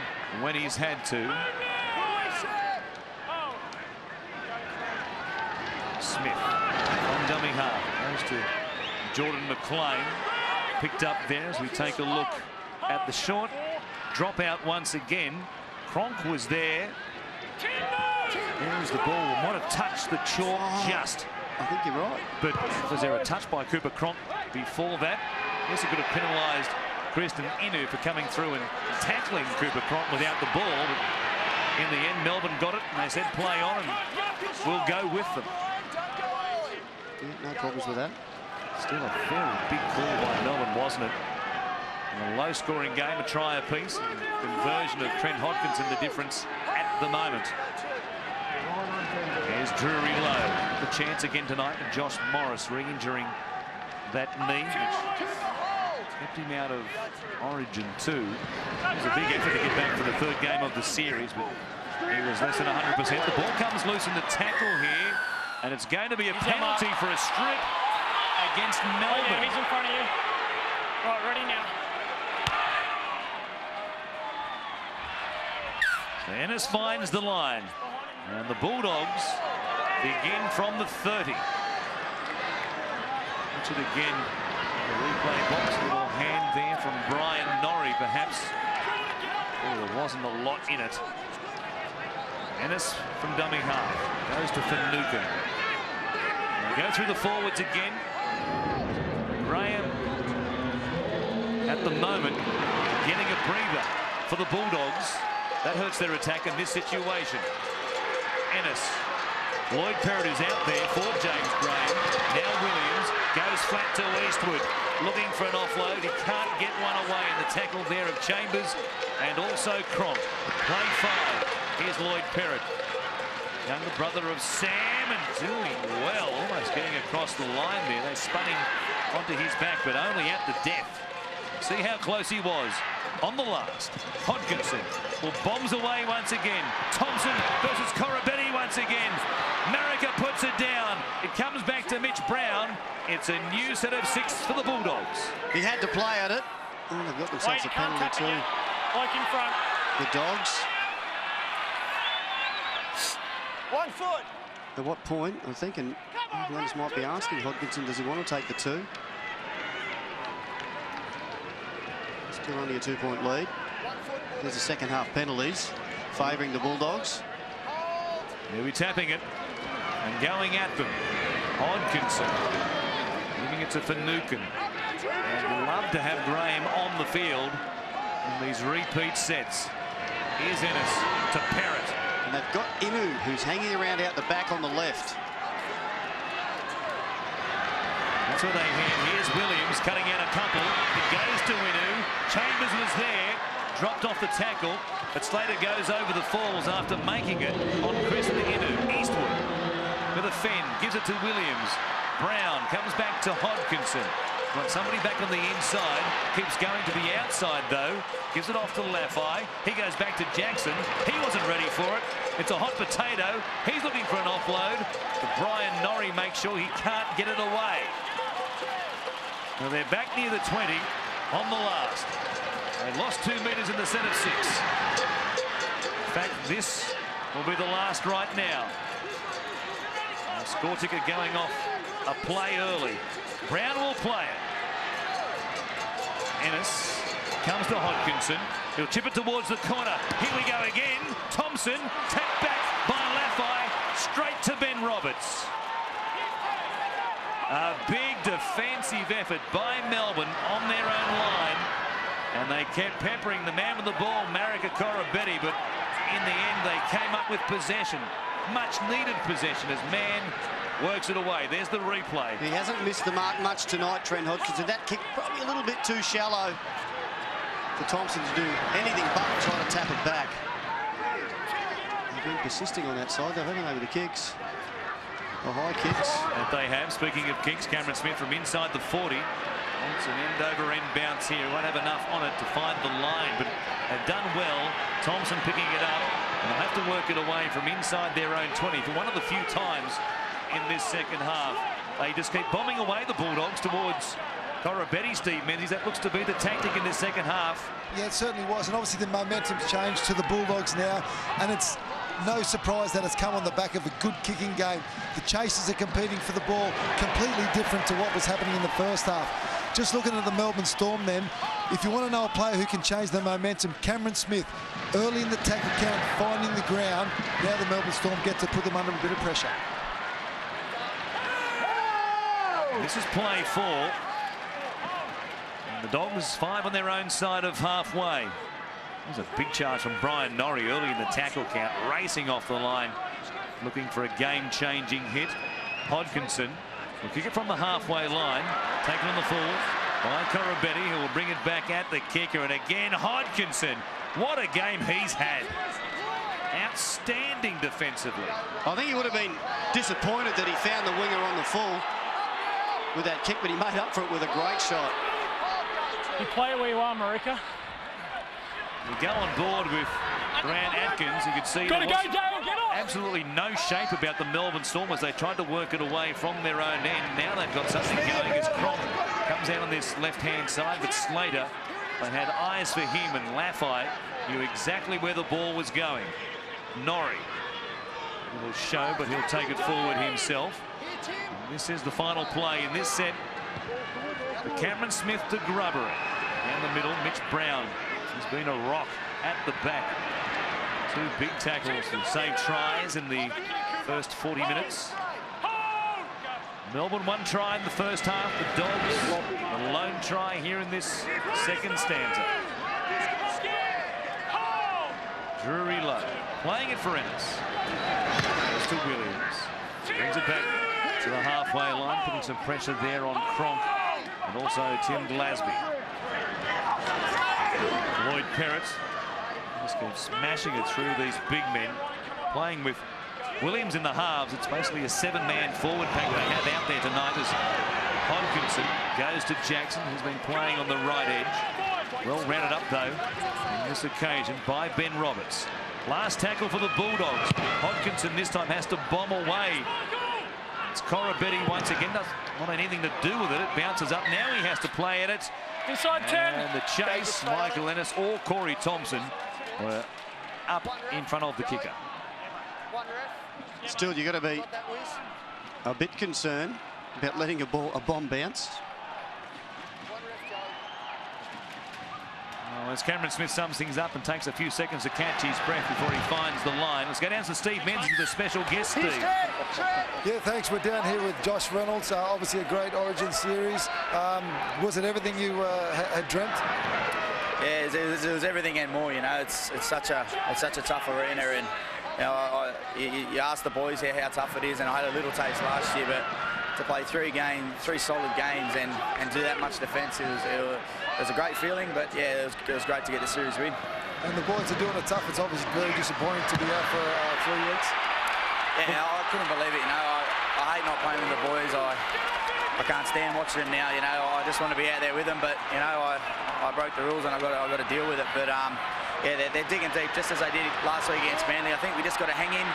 [SPEAKER 3] when he's had to. Smith on dummy half. Goes to Jordan McLean. Picked up there as we take a look at the short. Dropout once again. Cronk was there. There's the ball. Might have touched the chalk just.
[SPEAKER 4] I think you're right.
[SPEAKER 3] But was there a touch by Cooper Cronk before that? Yes, he could have penalised Kristen Inu for coming through and tackling Cooper Cronk without the ball. But In the end, Melbourne got it, and they said play on, and we'll go with them.
[SPEAKER 4] Yeah, no problems with that.
[SPEAKER 3] Still a very big call by Melbourne, wasn't it? In a low-scoring game, a try apiece. Conversion of Trent Hodkinson, the difference at the moment. There's Drury Lowe. The chance again tonight, and Josh Morris re-injuring that knee, which kept him out of Origin 2. It was a big effort to get back for the third game of the series, but he was less than 100%. The ball comes loose in the tackle here, and it's going to be a penalty for a strip against Melbourne.
[SPEAKER 7] Oh, yeah, he's in front of you. Right, ready now.
[SPEAKER 3] Ennis finds the line, and the Bulldogs begin from the 30. Watch it again. The replay box, a little hand there from Brian Norrie, perhaps. Oh, there wasn't a lot in it. Ennis from dummy half goes to Finucane. They go through the forwards again. Graham, at the moment, getting a breather for the Bulldogs. That hurts their attack in this situation. Ennis. Lloyd Perrott is out there for James Graham. Now Williams goes flat to Eastwood, looking for an offload. He can't get one away in the tackle there of Chambers and also Cronk. Play 5. Here's Lloyd Perrott. Younger brother of Sam, and doing well, almost getting across the line there. They spun him onto his back, but only at the death. See how close he was. On the last, Hodkinson will bombs away once again. Thompson versus Corabetti once again. Marika puts it down. It comes back to Mitch Brown. It's a new set of 6 for the Bulldogs.
[SPEAKER 4] He had to play at it. Oh, they've got themselves a penalty too.
[SPEAKER 7] Like in front.
[SPEAKER 4] The Dogs.
[SPEAKER 7] 1 foot.
[SPEAKER 4] At what point, I'm thinking, Lennis might be asking Hodkinson, does he want to take the 2? Still only a 2-point lead. There's the second half penalties favouring the Bulldogs.
[SPEAKER 3] He'll be tapping it and going at them. Hodkinson giving it to Finucane. And love to have Graham on the field in these repeat sets. Here's Ennis to Perrott.
[SPEAKER 4] And they've got Inu, who's hanging around out the back on the left.
[SPEAKER 3] That's where they hand. Here's Williams cutting out a couple. It goes to Inu. Chambers was there, dropped off the tackle, but Slater goes over the falls after making it on Chris Inu. Eastwood with a fend, gives it to Williams. Brown comes back to Hodkinson. Got somebody back on the inside, keeps going to the outside though, gives it off to Laffey. He goes back to Jackson. He wasn't ready for it. It's a hot potato. He's looking for an offload, but Brian Norrie makes sure he can't get it away. Now they're back near the 20 on the last. They lost 2 metres in the set of 6. In fact, this will be the last right now. A score ticket going off a play early. Brown will play it. Ennis comes to Hodkinson. He'll chip it towards the corner. Here we go again. Thompson tapped back by Laffey. Straight to Ben Roberts. A big defensive effort by Melbourne on their own line. And they kept peppering the man with the ball, Marika Corabetti, but in the end they came up with possession. Much needed possession as Mann works it away. There's the replay.
[SPEAKER 4] He hasn't missed the mark much tonight, Trent Hodkinson. That kick probably a little bit too shallow for Thompson to do anything but try to tap it back. They've been persisting on that side, though, haven't they, with the kicks? The high kicks.
[SPEAKER 3] That they have. Speaking of kicks, Cameron Smith from inside the 40. It's an end-over-end bounce here. Won't have enough on it to find the line, but they've done well. Thompson picking it up, and they'll have to work it away from inside their own 20 for one of the few times in this second half. They just keep bombing away, the Bulldogs, towards Corabetti, Steve Menzies. That looks to be the tactic in this second half.
[SPEAKER 5] Yeah, it certainly was, and obviously the momentum's changed to the Bulldogs now, and it's no surprise that it's come on the back of a good kicking game. The Chasers are competing for the ball, completely different to what was happening in the first half. Just looking at the Melbourne Storm then, if you want to know a player who can change the momentum, Cameron Smith, early in the tackle count, finding the ground. Now the Melbourne Storm get to put them under a bit of pressure.
[SPEAKER 3] This is play 4. And the Dogs 5 on their own side of halfway. There's a big charge from Brian Norrie early in the tackle count, racing off the line, looking for a game-changing hit. Hodkinson will kick it from the halfway line, taken on the full by Corabetti, who will bring it back at the kicker. And again, Hodkinson. What a game he's had. Outstanding defensively.
[SPEAKER 4] I think he would have been disappointed that he found the winger on the full with that kick, but he made up for it with a great shot.
[SPEAKER 7] You play where you are, Marika.
[SPEAKER 3] We go on board with Grant Atkins. You could see there was absolutely no shape about the Melbourne Storm as they tried to work it away from their own end. Now they've got something going as Cronk comes out on this left-hand side, but Slater, they had eyes for him, and Laffey knew exactly where the ball was going. Norrie will show, but he'll take it forward himself. And this is the final play in this set. Cameron Smith to Grubber. Down the middle, Mitch Brown. He's been a rock at the back. Two big tackles to save tries in the first 40 minutes. Melbourne one try in the first half. The Dogs a lone try here in this second stanza. Drury Lowe playing it for Ennis. Goes to Williams. Brings it back to the halfway line, putting some pressure there on Cronk and also Tim Glasby. Lloyd Perrott just goes smashing it through these big men, playing with Williams in the halves. It's basically a 7-man forward pack they have out there tonight as Hodkinson goes to Jackson, who's been playing on the right edge. Well rounded up, though, on this occasion by Ben Roberts. Last tackle for the Bulldogs. Hodkinson this time has to bomb away. It's Corabetti once again. Doesn't want anything to do with it. It bounces up. Now he has to play at it.
[SPEAKER 7] Inside 10.
[SPEAKER 3] And the chase, Michael Ennis or Corey Thompson were up in front of the kicker.
[SPEAKER 4] Still, you've got to be a bit concerned about letting a bomb bounce.
[SPEAKER 3] Well, as Cameron Smith sums things up and takes a few seconds to catch his breath before he finds the line. Let's go down to Steve Menzies with a special guest, Steve.
[SPEAKER 5] Yeah, thanks. We're down here with Josh Reynolds. Obviously a great Origin series. Was it everything you had dreamt?
[SPEAKER 1] Yeah, it was everything and more. You know, it's such a tough arena, and you know, you ask the boys here how tough it is, and I had a little taste last year, but to play three solid games and do that much defence, it was a great feeling. But yeah, it was great to get the series win.
[SPEAKER 5] And the boys are doing it tough. It's obviously very disappointing to be out for 3 weeks.
[SPEAKER 1] Yeah, I couldn't believe it. You know, I hate not playing with the boys. I can't stand watching them now. You know, I just want to be out there with them. But you know, I broke the rules and I got to deal with it. But yeah, they're digging deep just as they did last week against Manly. I think we just got to hang in.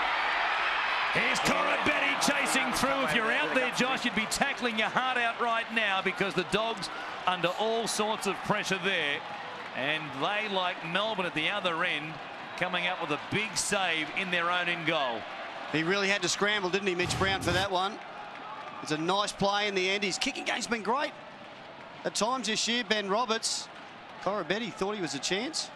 [SPEAKER 3] Here's Corabetti chasing through. If you're out there, Josh, you'd be tackling your heart out right now because the Dogs under all sorts of pressure there. And they, like Melbourne at the other end, coming up with a big save in their own end goal.
[SPEAKER 4] He really had to scramble, didn't he, Mitch Brown, for that one? It's a nice play in the end. His kicking game's been great. At times this year, Ben Roberts. Corabetti thought he was a chance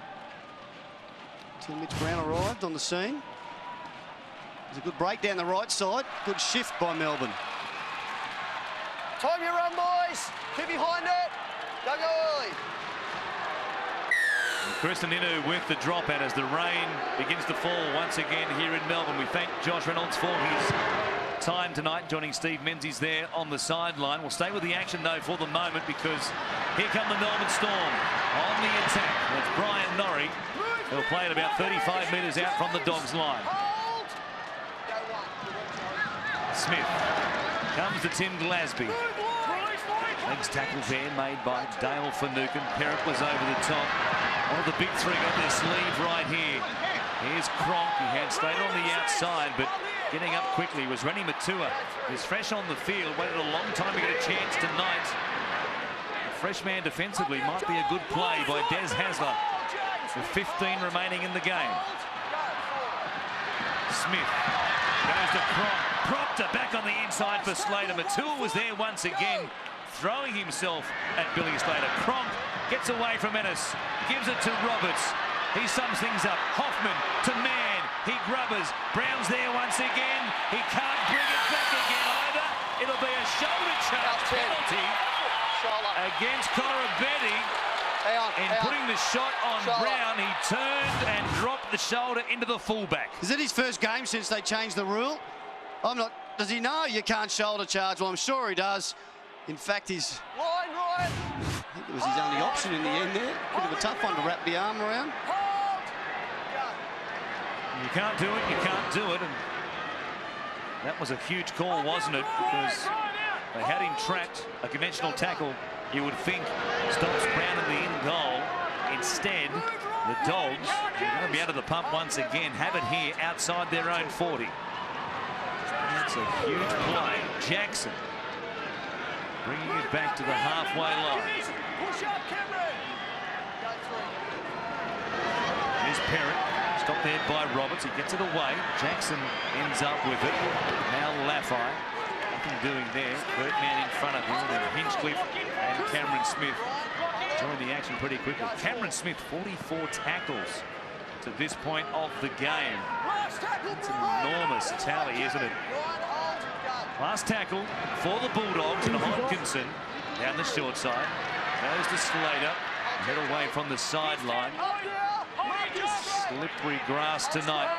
[SPEAKER 4] until Mitch Brown arrived on the scene. It was a good break down the right side. Good shift by Melbourne.
[SPEAKER 6] Time you run, boys. Keep behind it. Don't go early.
[SPEAKER 3] Kristen Inu with the dropout as the rain begins to fall once again here in Melbourne. We thank Josh Reynolds for his time tonight, joining Steve Menzies there on the sideline. We'll stay with the action, though, for the moment, because here come the Melbourne Storm on the attack. That's Brian Norrie. He'll play it about 35 metres out from the Dogs' line. Smith comes to Tim Glasby. Legs tackle there made by Dale Finucane. Perrott was over the top. One of the big three got their sleeve right here. Here's Cronk. He had stayed on the outside, but getting up quickly was Rennie Matua. He's fresh on the field. Waited a long time to get a chance tonight. A fresh man defensively might be a good play by Des Hasler with 15 remaining in the game. Smith goes to Cronk. Proctor back on the inside for Slater. Matua was there once again, throwing himself at Billy Slater. Cronk gets away from Ennis, gives it to Roberts. He sums things up. Hoffman to Mann. He grubbers. Brown's there once again. He can't bring it back again either. It'll be a shoulder charge penalty against Corabetti. putting the shot on Brown. He turned and dropped the shoulder into the fullback.
[SPEAKER 4] Is it his first game since they changed the rule? I'm not. Does he know you can't shoulder charge? Well, I'm sure he does. In fact, he's. I think it was his only option in the end there. Bit of a tough one to wrap the arm around.
[SPEAKER 3] You can't do it, you can't do it. And that was a huge call, wasn't it? Because they had him trapped. A conventional tackle, you would think, stops Brown in the end goal. Instead, the Dogs are going to be out of the pump once again. Have it here outside their own 40. That's a huge play. Jackson bringing it back to the halfway line. Here's Perrott. Stopped there by Roberts. He gets it away. Jackson ends up with it. Now Laffey. Nothing doing there. Birdman in front of him. Then Hinchcliffe and Cameron Smith join the action pretty quickly. Cameron Smith, 44 tackles to this point of the game. It's an enormous tally, isn't it? Last tackle for the Bulldogs, and Hodkinson down the short side. Goes to Slater. Head away from the sideline. Slippery grass tonight.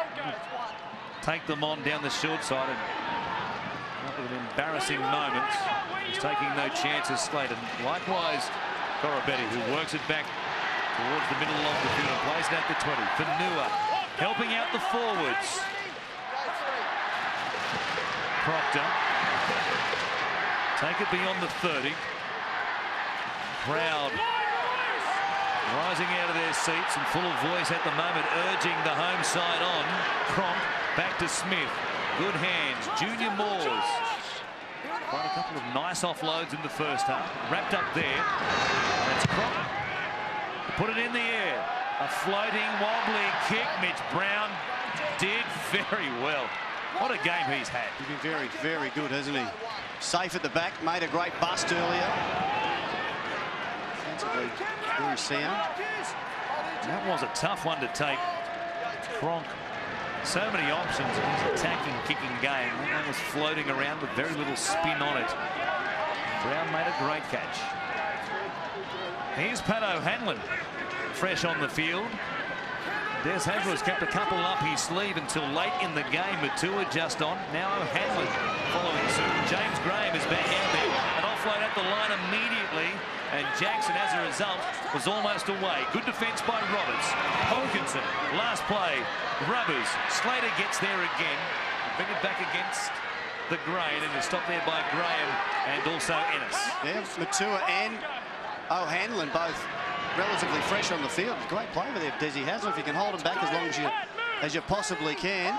[SPEAKER 3] Take them on down the short side, and up with an embarrassing moment. He's taking no chances, Slater. Likewise, Corabetti, who works it back towards the middle of the field and plays it at the 20. Fanua helping out the forwards. Proctor. Take it beyond the 30. Crowd rising out of their seats and full of voice at the moment, urging the home side on. Cronk back to Smith. Good hands. Junior Moores. Quite a couple of nice offloads in the first half. Wrapped up there. That's Cronk. Put it in the air. A floating, wobbly kick. Mitch Brown did very well. What a game he's had.
[SPEAKER 4] He's been very, very good, hasn't he? Safe at the back. Made a great bust earlier. Defensively very sound.
[SPEAKER 3] That was a tough one to take. Cronk. So many options in his attacking, kicking game. That one was floating around with very little spin on it. Brown made a great catch. Here's Pat O'Hanlon, fresh on the field. Des Hasler's kept a couple up his sleeve until late in the game with Tua just on. Now O'Hanlon following suit. James Graham is back out there. An offload at the line immediately. And Jackson, as a result, was almost away. Good defence by Roberts. Hodkinson, last play. Rubbers. Slater gets there again. Bring it back against the grain, and is stopped there by Graham and also Ennis.
[SPEAKER 4] Yeah, Matua and O'Hanlon both relatively fresh on the field. Great play over there, Desi Hasler. If you can hold them back as long as you possibly can,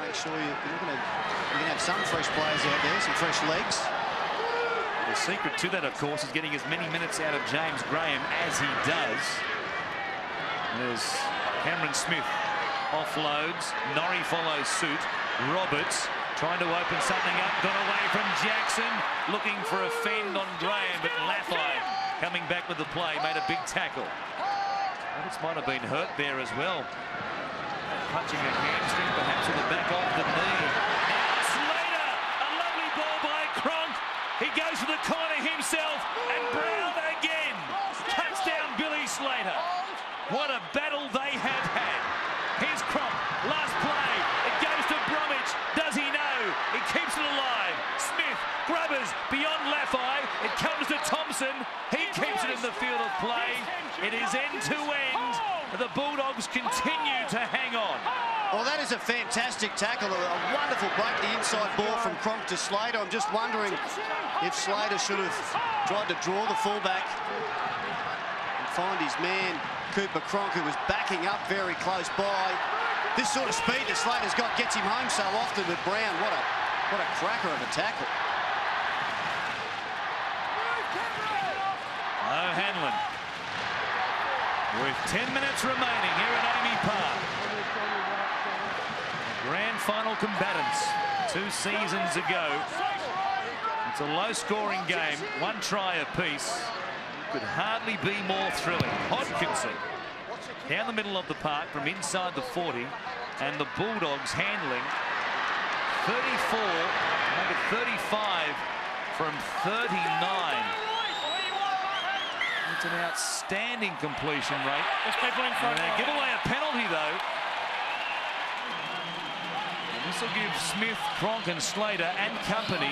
[SPEAKER 4] make sure you can have some fresh players out there, some fresh legs.
[SPEAKER 3] The secret to that, of course, is getting as many minutes out of James Graham as he does. There's Cameron Smith offloads. Norrie follows suit. Roberts trying to open something up. Got away from Jackson. Looking for a fend on Graham, but Laffey coming back with the play. Made a big tackle. Roberts might have been hurt there as well. Punching a hamstring, perhaps with the back of the knee. Now Slater! A lovely ball by Cronk. He goes for the corner himself, and Brown again. Touchdown, Billy Slater. What a battle they have had. Here's Cronk, last play. It goes to Bromwich. Does he know? He keeps it alive. Smith, Grubbers, beyond Laffey. It comes to Thompson. He keeps it in the field of play. It is end to end. The Bulldogs continue to hang on.
[SPEAKER 4] Well, that is a fantastic tackle. A wonderful break, the inside ball from Cronk to Slater. I'm just wondering if Slater should have tried to draw the fullback and find his man, Cooper Cronk, who was backing up very close by. This sort of speed that Slater's got gets him home so often with Brown. What a cracker of a tackle.
[SPEAKER 3] O'Hanlon with 10 minutes remaining here at AAMI Park. Grand final combatants 2 seasons ago. It's a low-scoring game, 1 try apiece. Could hardly be more thrilling. Hodkinson down the middle of the park from inside the 40, and the Bulldogs handling 34, make it 35 from 39. That's an outstanding completion rate.
[SPEAKER 7] There's people in front.
[SPEAKER 3] Give away a penalty, though. This will give Smith, Cronk and Slater and company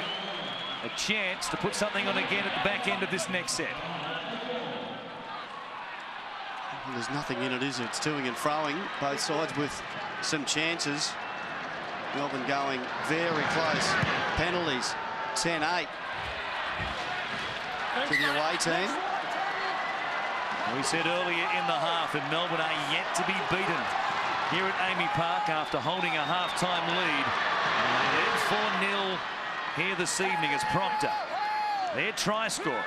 [SPEAKER 3] a chance to put something on again at the back end of this next set.
[SPEAKER 4] Well, there's nothing in it, is it? It's toing and froing, both sides with some chances. Melbourne going very close. Penalties, 10-8 to the away team.
[SPEAKER 3] We said earlier in the half that Melbourne are yet to be beaten here at AAMI Park after holding a half-time lead. They led 4-0 here this evening as Proctor, their try scorer,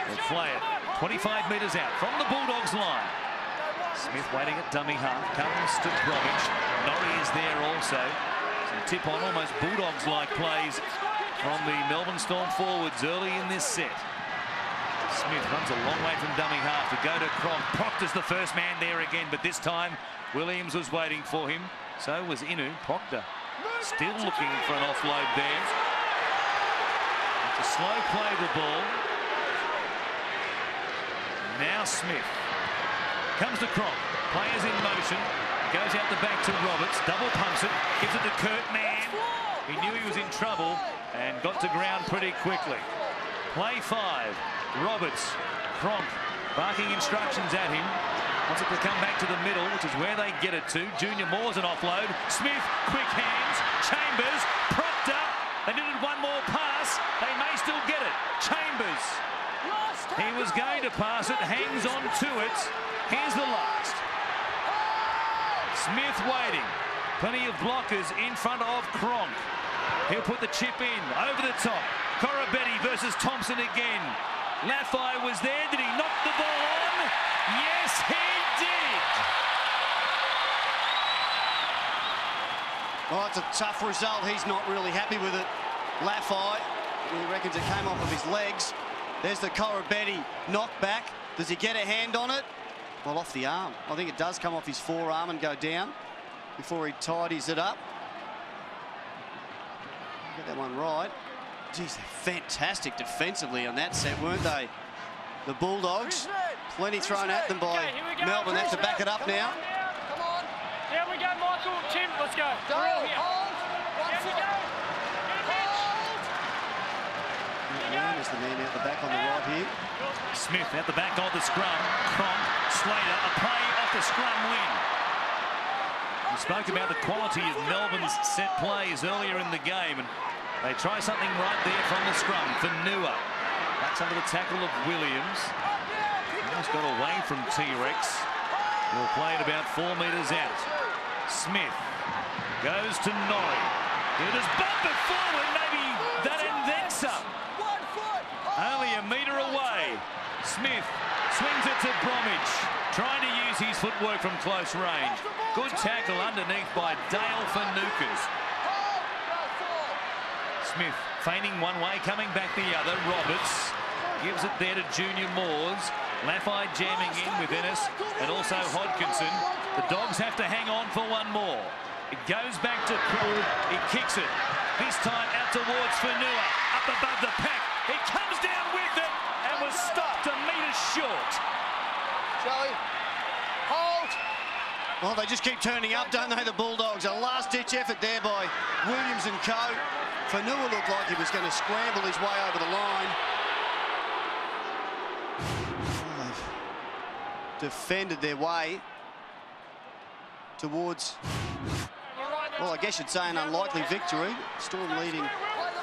[SPEAKER 3] will play it 25 metres out from the Bulldogs line. Smith waiting at dummy half, comes to Bromwich. Norrie is there also. Some tip on almost Bulldogs-like plays from the Melbourne Storm forwards early in this set. Smith runs a long way from dummy half to go to Cronk. Proctor's the first man there again, but this time Williams was waiting for him. So was Inu. Proctor still looking for an offload there. It's a slow play the ball. Now Smith comes to Cronk. Players in motion. Goes out the back to Roberts. Double pumps it. Gives it to Kurt Mann. He knew he was in trouble and got to ground pretty quickly. Play 5. Roberts. Cronk barking instructions at him. Wants it to come back to the middle, which is where they get it to. Junior Moore's an offload. Smith, quick hands. Chambers, Proctor. They needed one more pass. They may still get it. Chambers. He was going to pass it, hangs on to it. Here's the last. Smith waiting. Plenty of blockers in front of Cronk. He'll put the chip in, over the top. Corabetti versus Thompson again. Laffey was there. Did he knock the ball on? Yes, he did.
[SPEAKER 4] Oh, it's a tough result. He's not really happy with it. Laffey, he reckons it came off of his legs. There's the Corabetti knockback. Does he get a hand on it? Well, off the arm. I think it does come off his forearm and go down before he tidies it up. Get that one right. Geez, they're fantastic defensively on that set, weren't they? The Bulldogs, plenty thrown at them by Melbourne. They have to back it up now.
[SPEAKER 7] Come on. Down we go, Michael. Tim, let's go. We're all here. Down we go.
[SPEAKER 4] There's the man out the back on the right here.
[SPEAKER 3] Smith at the back of the scrum. Cronk, Slater, a play off the scrum win. We spoke about the quality of Melbourne's set plays earlier in the game, and they try something right there from the scrum for Nua. That's under the tackle of Williams. Almost got away from T-Rex. Will play it about 4 metres out. Smith goes to Norrie. He'll just bump it forward, maybe that and then some. Only a metre away. Smith swings it to Bromwich, trying to use his footwork from close range. Good tackle underneath by Dale Finucas. Smith feigning one way, coming back the other. Roberts gives it there to Junior Moores. Laffey jamming in with Ennis and also Hodkinson. The Dogs have to hang on for one more. It goes back to Cronk. He kicks it. This time out towards Fanua. Up above the pack. He comes down with it and was stopped a metre short.
[SPEAKER 6] Joey, hold.
[SPEAKER 4] Well, they just keep turning up, don't they, the Bulldogs? A last-ditch effort there by Williams and co. Fanua looked like he was going to scramble his way over the line. Well, they've defended their way towards, well, I guess you'd say an unlikely victory. Storm leading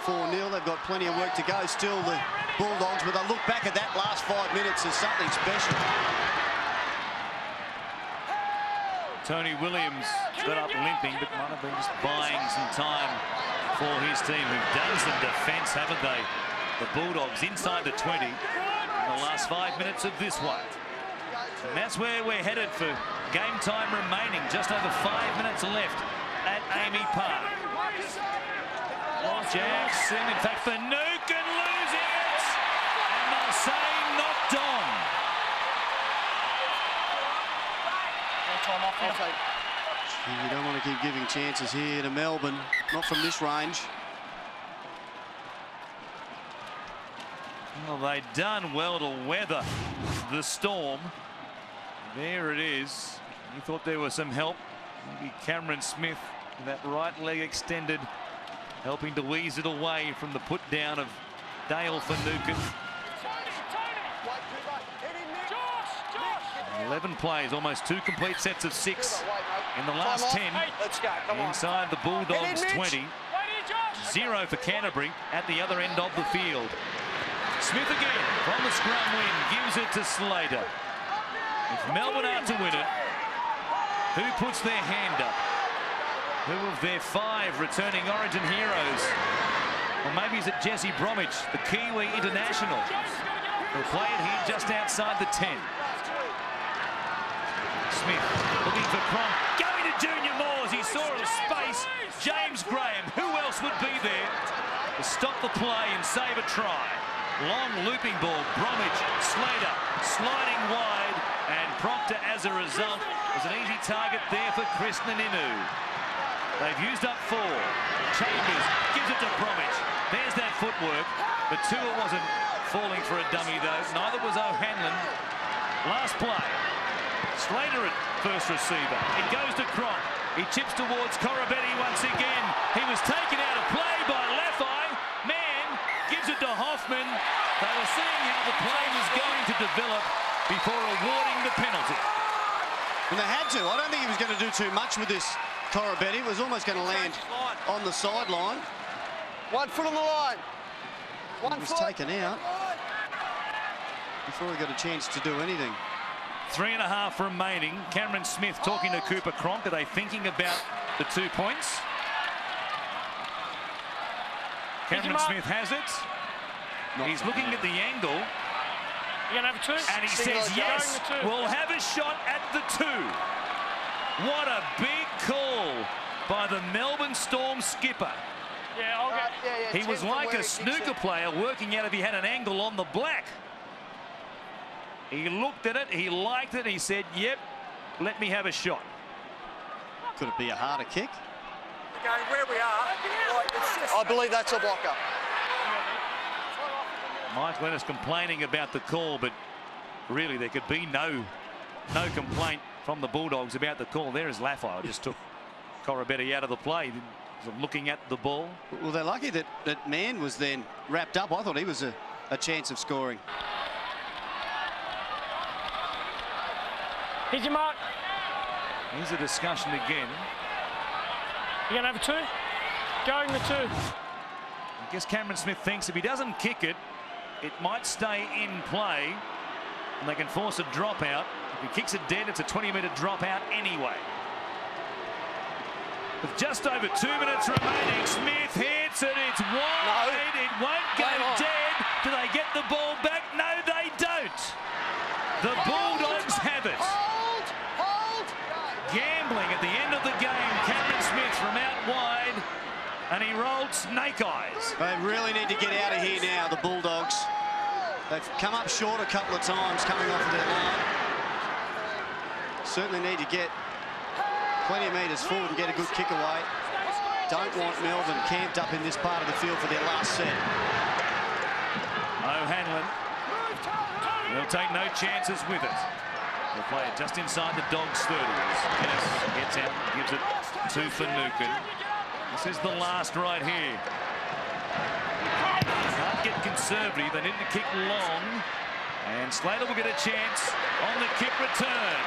[SPEAKER 4] 4-0. They've got plenty of work to go. Still the Bulldogs, but they look back at that last 5 minutes as something special.
[SPEAKER 3] Tony Williams got up limping, but might have been just buying some time for his team, who've done some defence, haven't they? The Bulldogs inside the 20 in the last 5 minutes of this one. And that's where we're headed for game time remaining. Just over 5 minutes left at AAMI Park. Jackson, in fact, Finucas losing it. And Marseille knocked on.
[SPEAKER 4] You don't want to keep giving chances here to Melbourne, not from this range.
[SPEAKER 3] Well, they'd done well to weather the storm. There it is. He thought there was some help. Maybe Cameron Smith, with that right leg extended, helping to ease it away from the put down of Dale Finucane. 11 plays, almost 2 complete sets of 6 in the last 10. Inside the Bulldogs 20. 0 for Canterbury at the other end of the field. Smith again from the scrum win, gives it to Slater. If Melbourne are to win it, who puts their hand up? Who of their 5 returning Origin heroes? Or maybe is it Jesse Bromwich, the Kiwi international? He'll play it here just outside the 10. Smith looking for Cronk, going to Junior Moores. He saw a space. James Graham, who else would be there to stop the play and save a try? Long looping ball, Bromwich, Slater sliding wide, and Proctor as a result was an easy target there for Chris Naninu. They've used up 4. Chambers gives it to Bromwich. There's that footwork, but Tua wasn't falling for a dummy though. Neither was O'Hanlon. Last play. Slater at first receiver. It goes to Cronk. He chips towards Corabetti once again. He was taken out of play by Laffey. Mann gives it to Hoffman. They were seeing how the play was going to develop before awarding the penalty.
[SPEAKER 4] And they had to. I don't think he was going to do too much with this Corabetti. It was almost going to land on the sideline.
[SPEAKER 6] 1 foot on the line.
[SPEAKER 4] He was taken out before he got a chance to do anything.
[SPEAKER 3] 3.5 remaining. Cameron Smith talking to Cooper Cronk. Are they thinking about the 2 points? Cameron Smith has it. He's looking at the angle.
[SPEAKER 7] You're going to have a 2?
[SPEAKER 3] And he says, yes, we'll have a shot at the 2. What a big call by the Melbourne Storm skipper.
[SPEAKER 7] Yeah, I'll get...
[SPEAKER 3] He was like a snooker player working out if he had an angle on the black. He looked at it, he liked it, he said, yep, let me have a shot.
[SPEAKER 4] Could it be a harder kick?
[SPEAKER 6] Going where we are, I believe that's a blocker.
[SPEAKER 3] Mike Lennis complaining about the call, but really there could be no complaint from the Bulldogs about the call. There is Laffey, just took Corabetti out of the play, looking at the ball.
[SPEAKER 4] Well, they're lucky that Mann was then wrapped up. I thought he was a chance of scoring.
[SPEAKER 7] Here's your mark.
[SPEAKER 3] Here's a discussion again.
[SPEAKER 7] You're going to have a 2? Going the 2.
[SPEAKER 3] I guess Cameron Smith thinks if he doesn't kick it, it might stay in play and they can force a dropout. If he kicks it dead, it's a 20-metre dropout anyway. With just over 2 minutes remaining, Smith hits it. It's wide. No. It won't go dead. Do they get the ball back? No, they don't. The Bulldogs have it. Gambling at the end of the game. Cameron Smith from out wide, and he rolled snake eyes.
[SPEAKER 4] They really need to get out of here now, the Bulldogs. They've come up short a couple of times coming off of their line. Certainly need to get plenty of metres forward and get a good kick away. Don't want Melbourne camped up in this part of the field for their last set.
[SPEAKER 3] O'Hanlon. They'll take no chances with it. They'll play it just inside the Dogs' 30. Yes, gets out, gives it to Finucane. This is the last right here. Can't get conservative. They need to kick long. And Slater will get a chance on the kick return.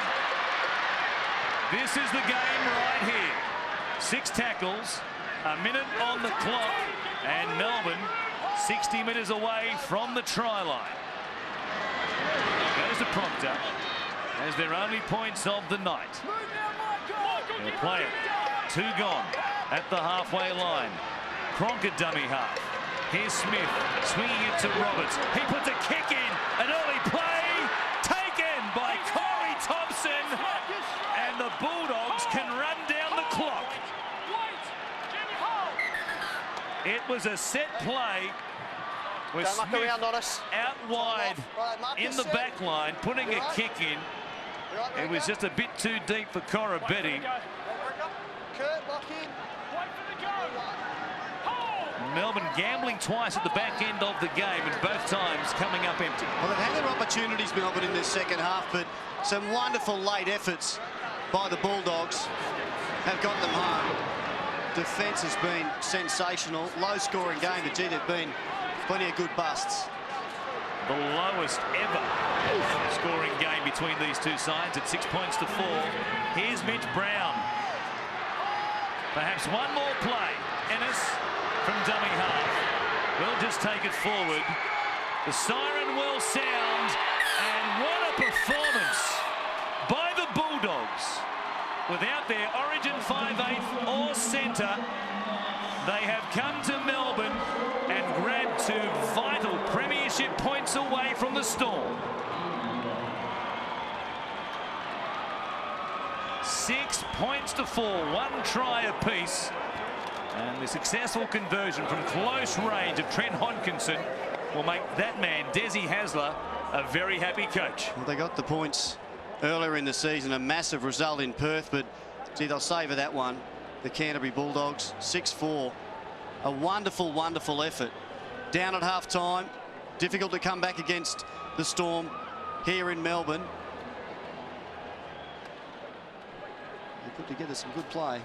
[SPEAKER 3] This is the game right here. 6 tackles, a minute on the clock, and Melbourne 60 metres away from the try line. Goes to Proctor as their only points of the night. They'll play it. 2 gone at the halfway line. Cronk a dummy half. Here's Smith swinging it to Roberts. He puts a kick in. An early play taken by Corey Thompson. And the Bulldogs can run down the clock. It was a set play with Smith out wide in the back line, putting a kick in. It was just a bit too deep for Corabetti. Melbourne gambling twice at the back end of the game, and both times coming up empty.
[SPEAKER 4] Well, they've had their opportunities, Melbourne, in this second half, but some wonderful late efforts by the Bulldogs have got them home. Defence has been sensational. Low-scoring game, but gee, there've been plenty of good busts.
[SPEAKER 3] The lowest ever scoring game between these two sides at 6 points to 4. Here's Mitch Brown. Perhaps one more play. Ennis from dummy half. We'll just take it forward. The siren will sound, and what a performance by the Bulldogs. Without their origin 5/8 or centre, they have come to Melbourne and grabbed 2 vital premiership points away from the Storm. 6 points to 4, 1 try apiece. And the successful conversion from close range of Trent Hodkinson will make that man, Desi Hasler, a very happy coach.
[SPEAKER 4] Well, they got the points earlier in the season, a massive result in Perth, but gee, they'll savour that one. The Canterbury Bulldogs, 6-4. A wonderful, wonderful effort. Down at half-time, difficult to come back against the Storm here in Melbourne. They put together some good play.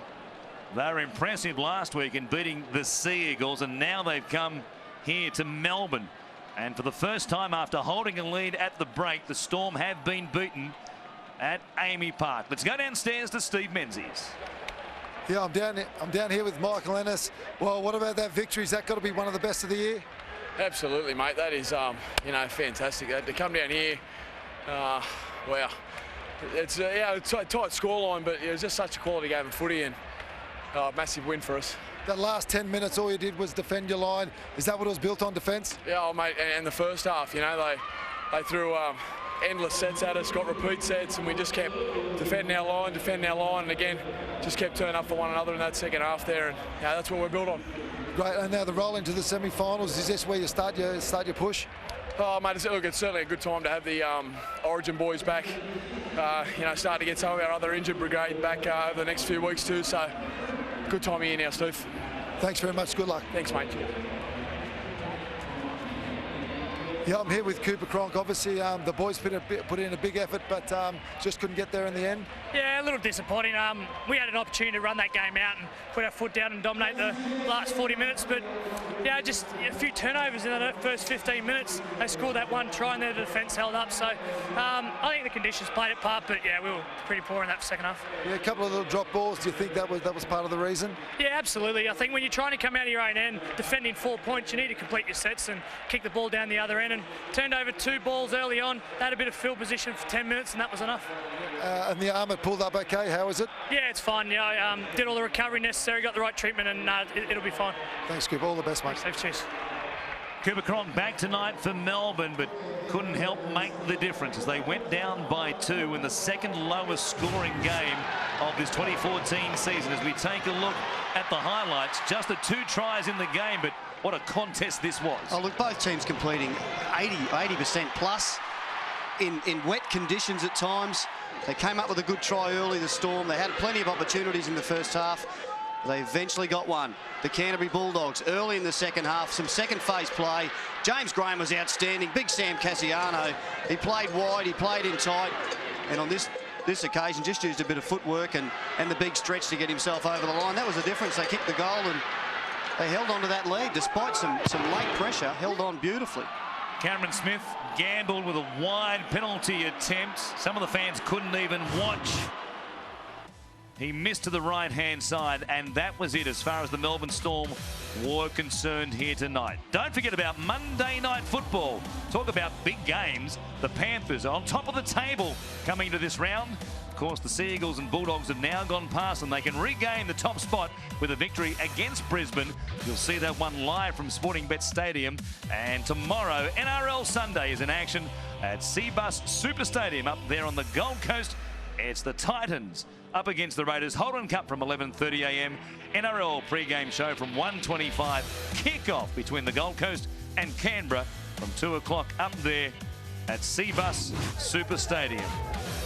[SPEAKER 3] They were impressive last week in beating the Sea Eagles, and now they've come here to Melbourne. And for the first time after holding a lead at the break, the Storm have been beaten at AAMI Park. Let's go downstairs to Steve Menzies.
[SPEAKER 5] Yeah, I'm down here with Michael Ennis. Well, what about that victory? Is that got to be one of the best of the year?
[SPEAKER 9] Absolutely, mate. That is, you know, fantastic. To come down here, wow. It's a tight scoreline, but it was just such a quality game of footy, and massive win for us.
[SPEAKER 5] That last 10 minutes, all you did was defend your line. Is that what it was built on, defence?
[SPEAKER 9] Yeah, oh, mate, and the first half, you know, they threw endless sets at us, got repeat sets, and we just kept defending our line, and again, just kept turning up for one another in that second half there, and yeah, that's what we're built on.
[SPEAKER 5] Great, and now the roll into the semi-finals, is this where you start your push?
[SPEAKER 9] Oh, mate, it's certainly a good time to have the Origin boys back. You know, start to get some of our other injured brigade back over the next few weeks too, so good time here now, Steve.
[SPEAKER 5] Thanks very much, good luck.
[SPEAKER 9] Thanks, mate.
[SPEAKER 5] Yeah, I'm here with Cooper Cronk. Obviously, the boys put in a big effort, but just couldn't get there in the end.
[SPEAKER 7] Yeah, a little disappointing. We had an opportunity to run that game out and put our foot down and dominate the last 40 minutes, but yeah, just a few turnovers in the first 15 minutes. They scored that 1 try and their defence held up. So I think the conditions played a part, but yeah, we were pretty poor in that second half.
[SPEAKER 5] Yeah, a couple of little drop balls. Do you think that was part of the reason?
[SPEAKER 7] Yeah, absolutely. I think when you're trying to come out of your own end, defending 4 points, you need to complete your sets and kick the ball down the other end. And turned over 2 balls early on. They had a bit of field position for 10 minutes, and that was enough.
[SPEAKER 5] And the arm had pulled up okay. How is it?
[SPEAKER 7] Yeah, it's fine. You know, did all the recovery necessary, got the right treatment, and it'll be fine.
[SPEAKER 5] Thanks, Cooper. All the best, mate.
[SPEAKER 7] Thanks, cheers.
[SPEAKER 3] Cooper Cronk back tonight for Melbourne, but couldn't help make the difference as they went down by 2 in the second lowest scoring game of this 2014 season. As we take a look at the highlights, just the 2 tries in the game, but what a contest this was.
[SPEAKER 4] Oh, look, both teams completing 80% plus in wet conditions at times. They came up with a good try early, the Storm. They had plenty of opportunities in the first half. They eventually got one. The Canterbury Bulldogs early in the second half, some second phase play. James Graham was outstanding. Big Sam Cassiano, he played wide, he played in tight, and on this occasion just used a bit of footwork and the big stretch to get himself over the line. That was the difference. They kicked the goal and they held on to that lead despite some late pressure, held on beautifully.
[SPEAKER 3] Cameron Smith gambled with a wide penalty attempt. Some of the fans couldn't even watch. He missed to the right-hand side, and that was it as far as the Melbourne Storm were concerned here tonight. Don't forget about Monday Night Football. Talk about big games. The Panthers are on top of the table coming into this round. Of course, the Sea Eagles and Bulldogs have now gone past them. They can regain the top spot with a victory against Brisbane. You'll see that one live from Sportingbet Stadium. And tomorrow, NRL Sunday is in action at Seabus Super Stadium up there on the Gold Coast. It's the Titans up against the Raiders. Holden Cup from 11:30 a.m. NRL pre-game show from 1:25. Kick-off between the Gold Coast and Canberra from 2 o'clock up there at Seabus Super Stadium.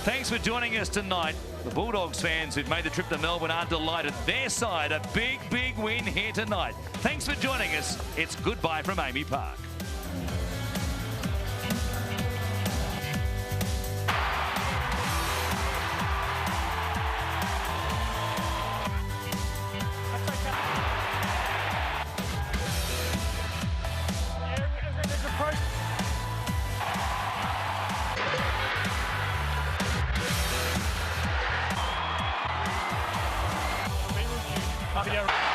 [SPEAKER 3] Thanks for joining us tonight. The Bulldogs fans who've made the trip to Melbourne are delighted. Their side, a big, big win here tonight. Thanks for joining us. It's goodbye from AAMI Park.
[SPEAKER 7] Yeah.